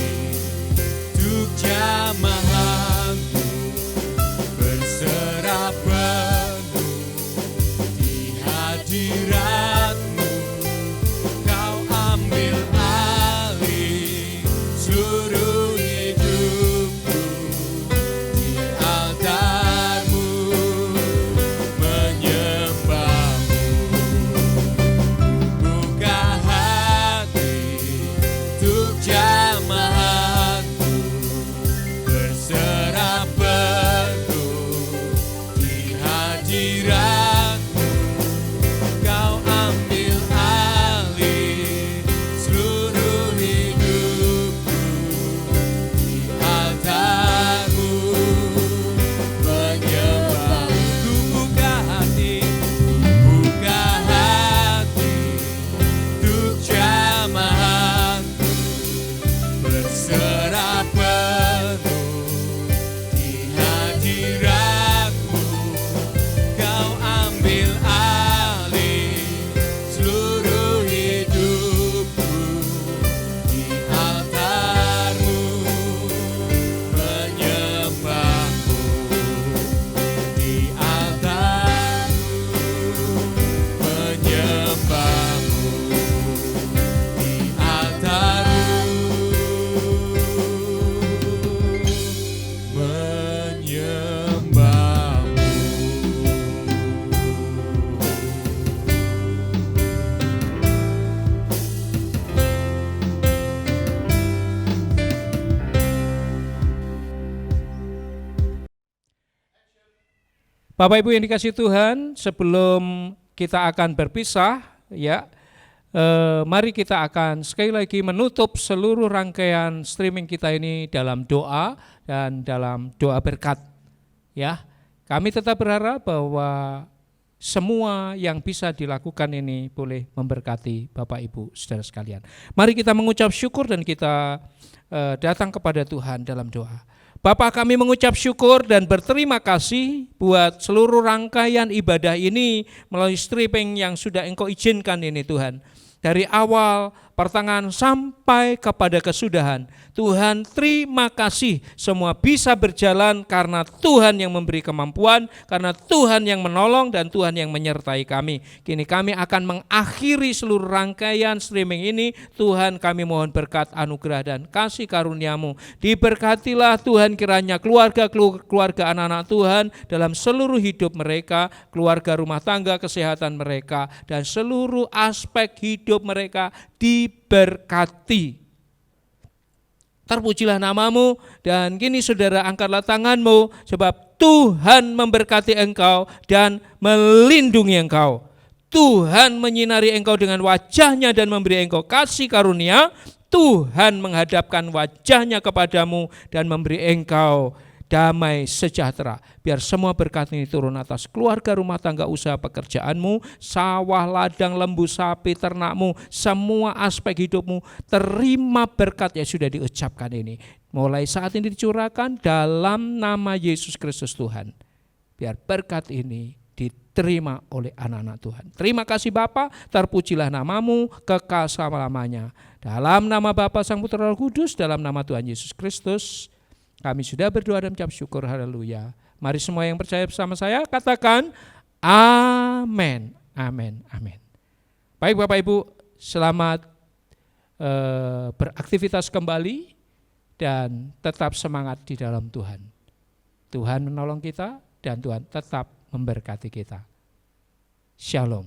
Bapak Ibu yang dikasihi Tuhan, sebelum kita akan berpisah, ya, mari kita akan sekali lagi menutup seluruh rangkaian streaming kita ini dalam doa dan dalam doa berkat. Ya, kami tetap berharap bahwa semua yang bisa dilakukan ini boleh memberkati Bapak Ibu saudara sekalian. Mari kita mengucap syukur dan kita datang kepada Tuhan dalam doa. Bapa, kami mengucap syukur dan berterima kasih buat seluruh rangkaian ibadah ini melalui streaming yang sudah Engkau izinkan ini Tuhan. Dari awal, pertengahan sampai kepada kesudahan. Tuhan, terima kasih semua bisa berjalan karena Tuhan yang memberi kemampuan, karena Tuhan yang menolong dan Tuhan yang menyertai kami. Kini kami akan mengakhiri seluruh rangkaian streaming ini. Tuhan, kami mohon berkat, anugerah dan kasih karunia-Mu. Diberkatilah Tuhan kiranya keluarga anak-anak Tuhan dalam seluruh hidup mereka, keluarga rumah tangga, kesehatan mereka, dan seluruh aspek hidup mereka diberkati. Terpujilah nama-Mu, dan kini saudara angkatlah tangan-Mu, sebab Tuhan memberkati engkau dan melindungi engkau. Tuhan menyinari engkau dengan wajah-Nya dan memberi engkau kasih karunia. Tuhan menghadapkan wajah-Nya kepadamu dan memberi engkau damai sejahtera. Biar semua berkat ini turun atas keluarga, rumah tangga, usaha pekerjaanmu, sawah, ladang, lembu, sapi, ternakmu, semua aspek hidupmu. Terima berkat yang sudah diucapkan ini. Mulai saat ini dicurahkan dalam nama Yesus Kristus Tuhan. Biar berkat ini diterima oleh anak-anak Tuhan. Terima kasih Bapa, terpujilah nama-Mu kekal selama-lamanya. Dalam nama Bapa, Sang Putra, Roh Kudus, dalam nama Tuhan Yesus Kristus, kami sudah berdoa dan mengucap syukur, haleluya. Mari semua yang percaya bersama saya katakan amin, amin, amin. Baik Bapak Ibu, selamat beraktivitas kembali dan tetap semangat di dalam Tuhan. Tuhan menolong kita dan Tuhan tetap memberkati kita. Shalom.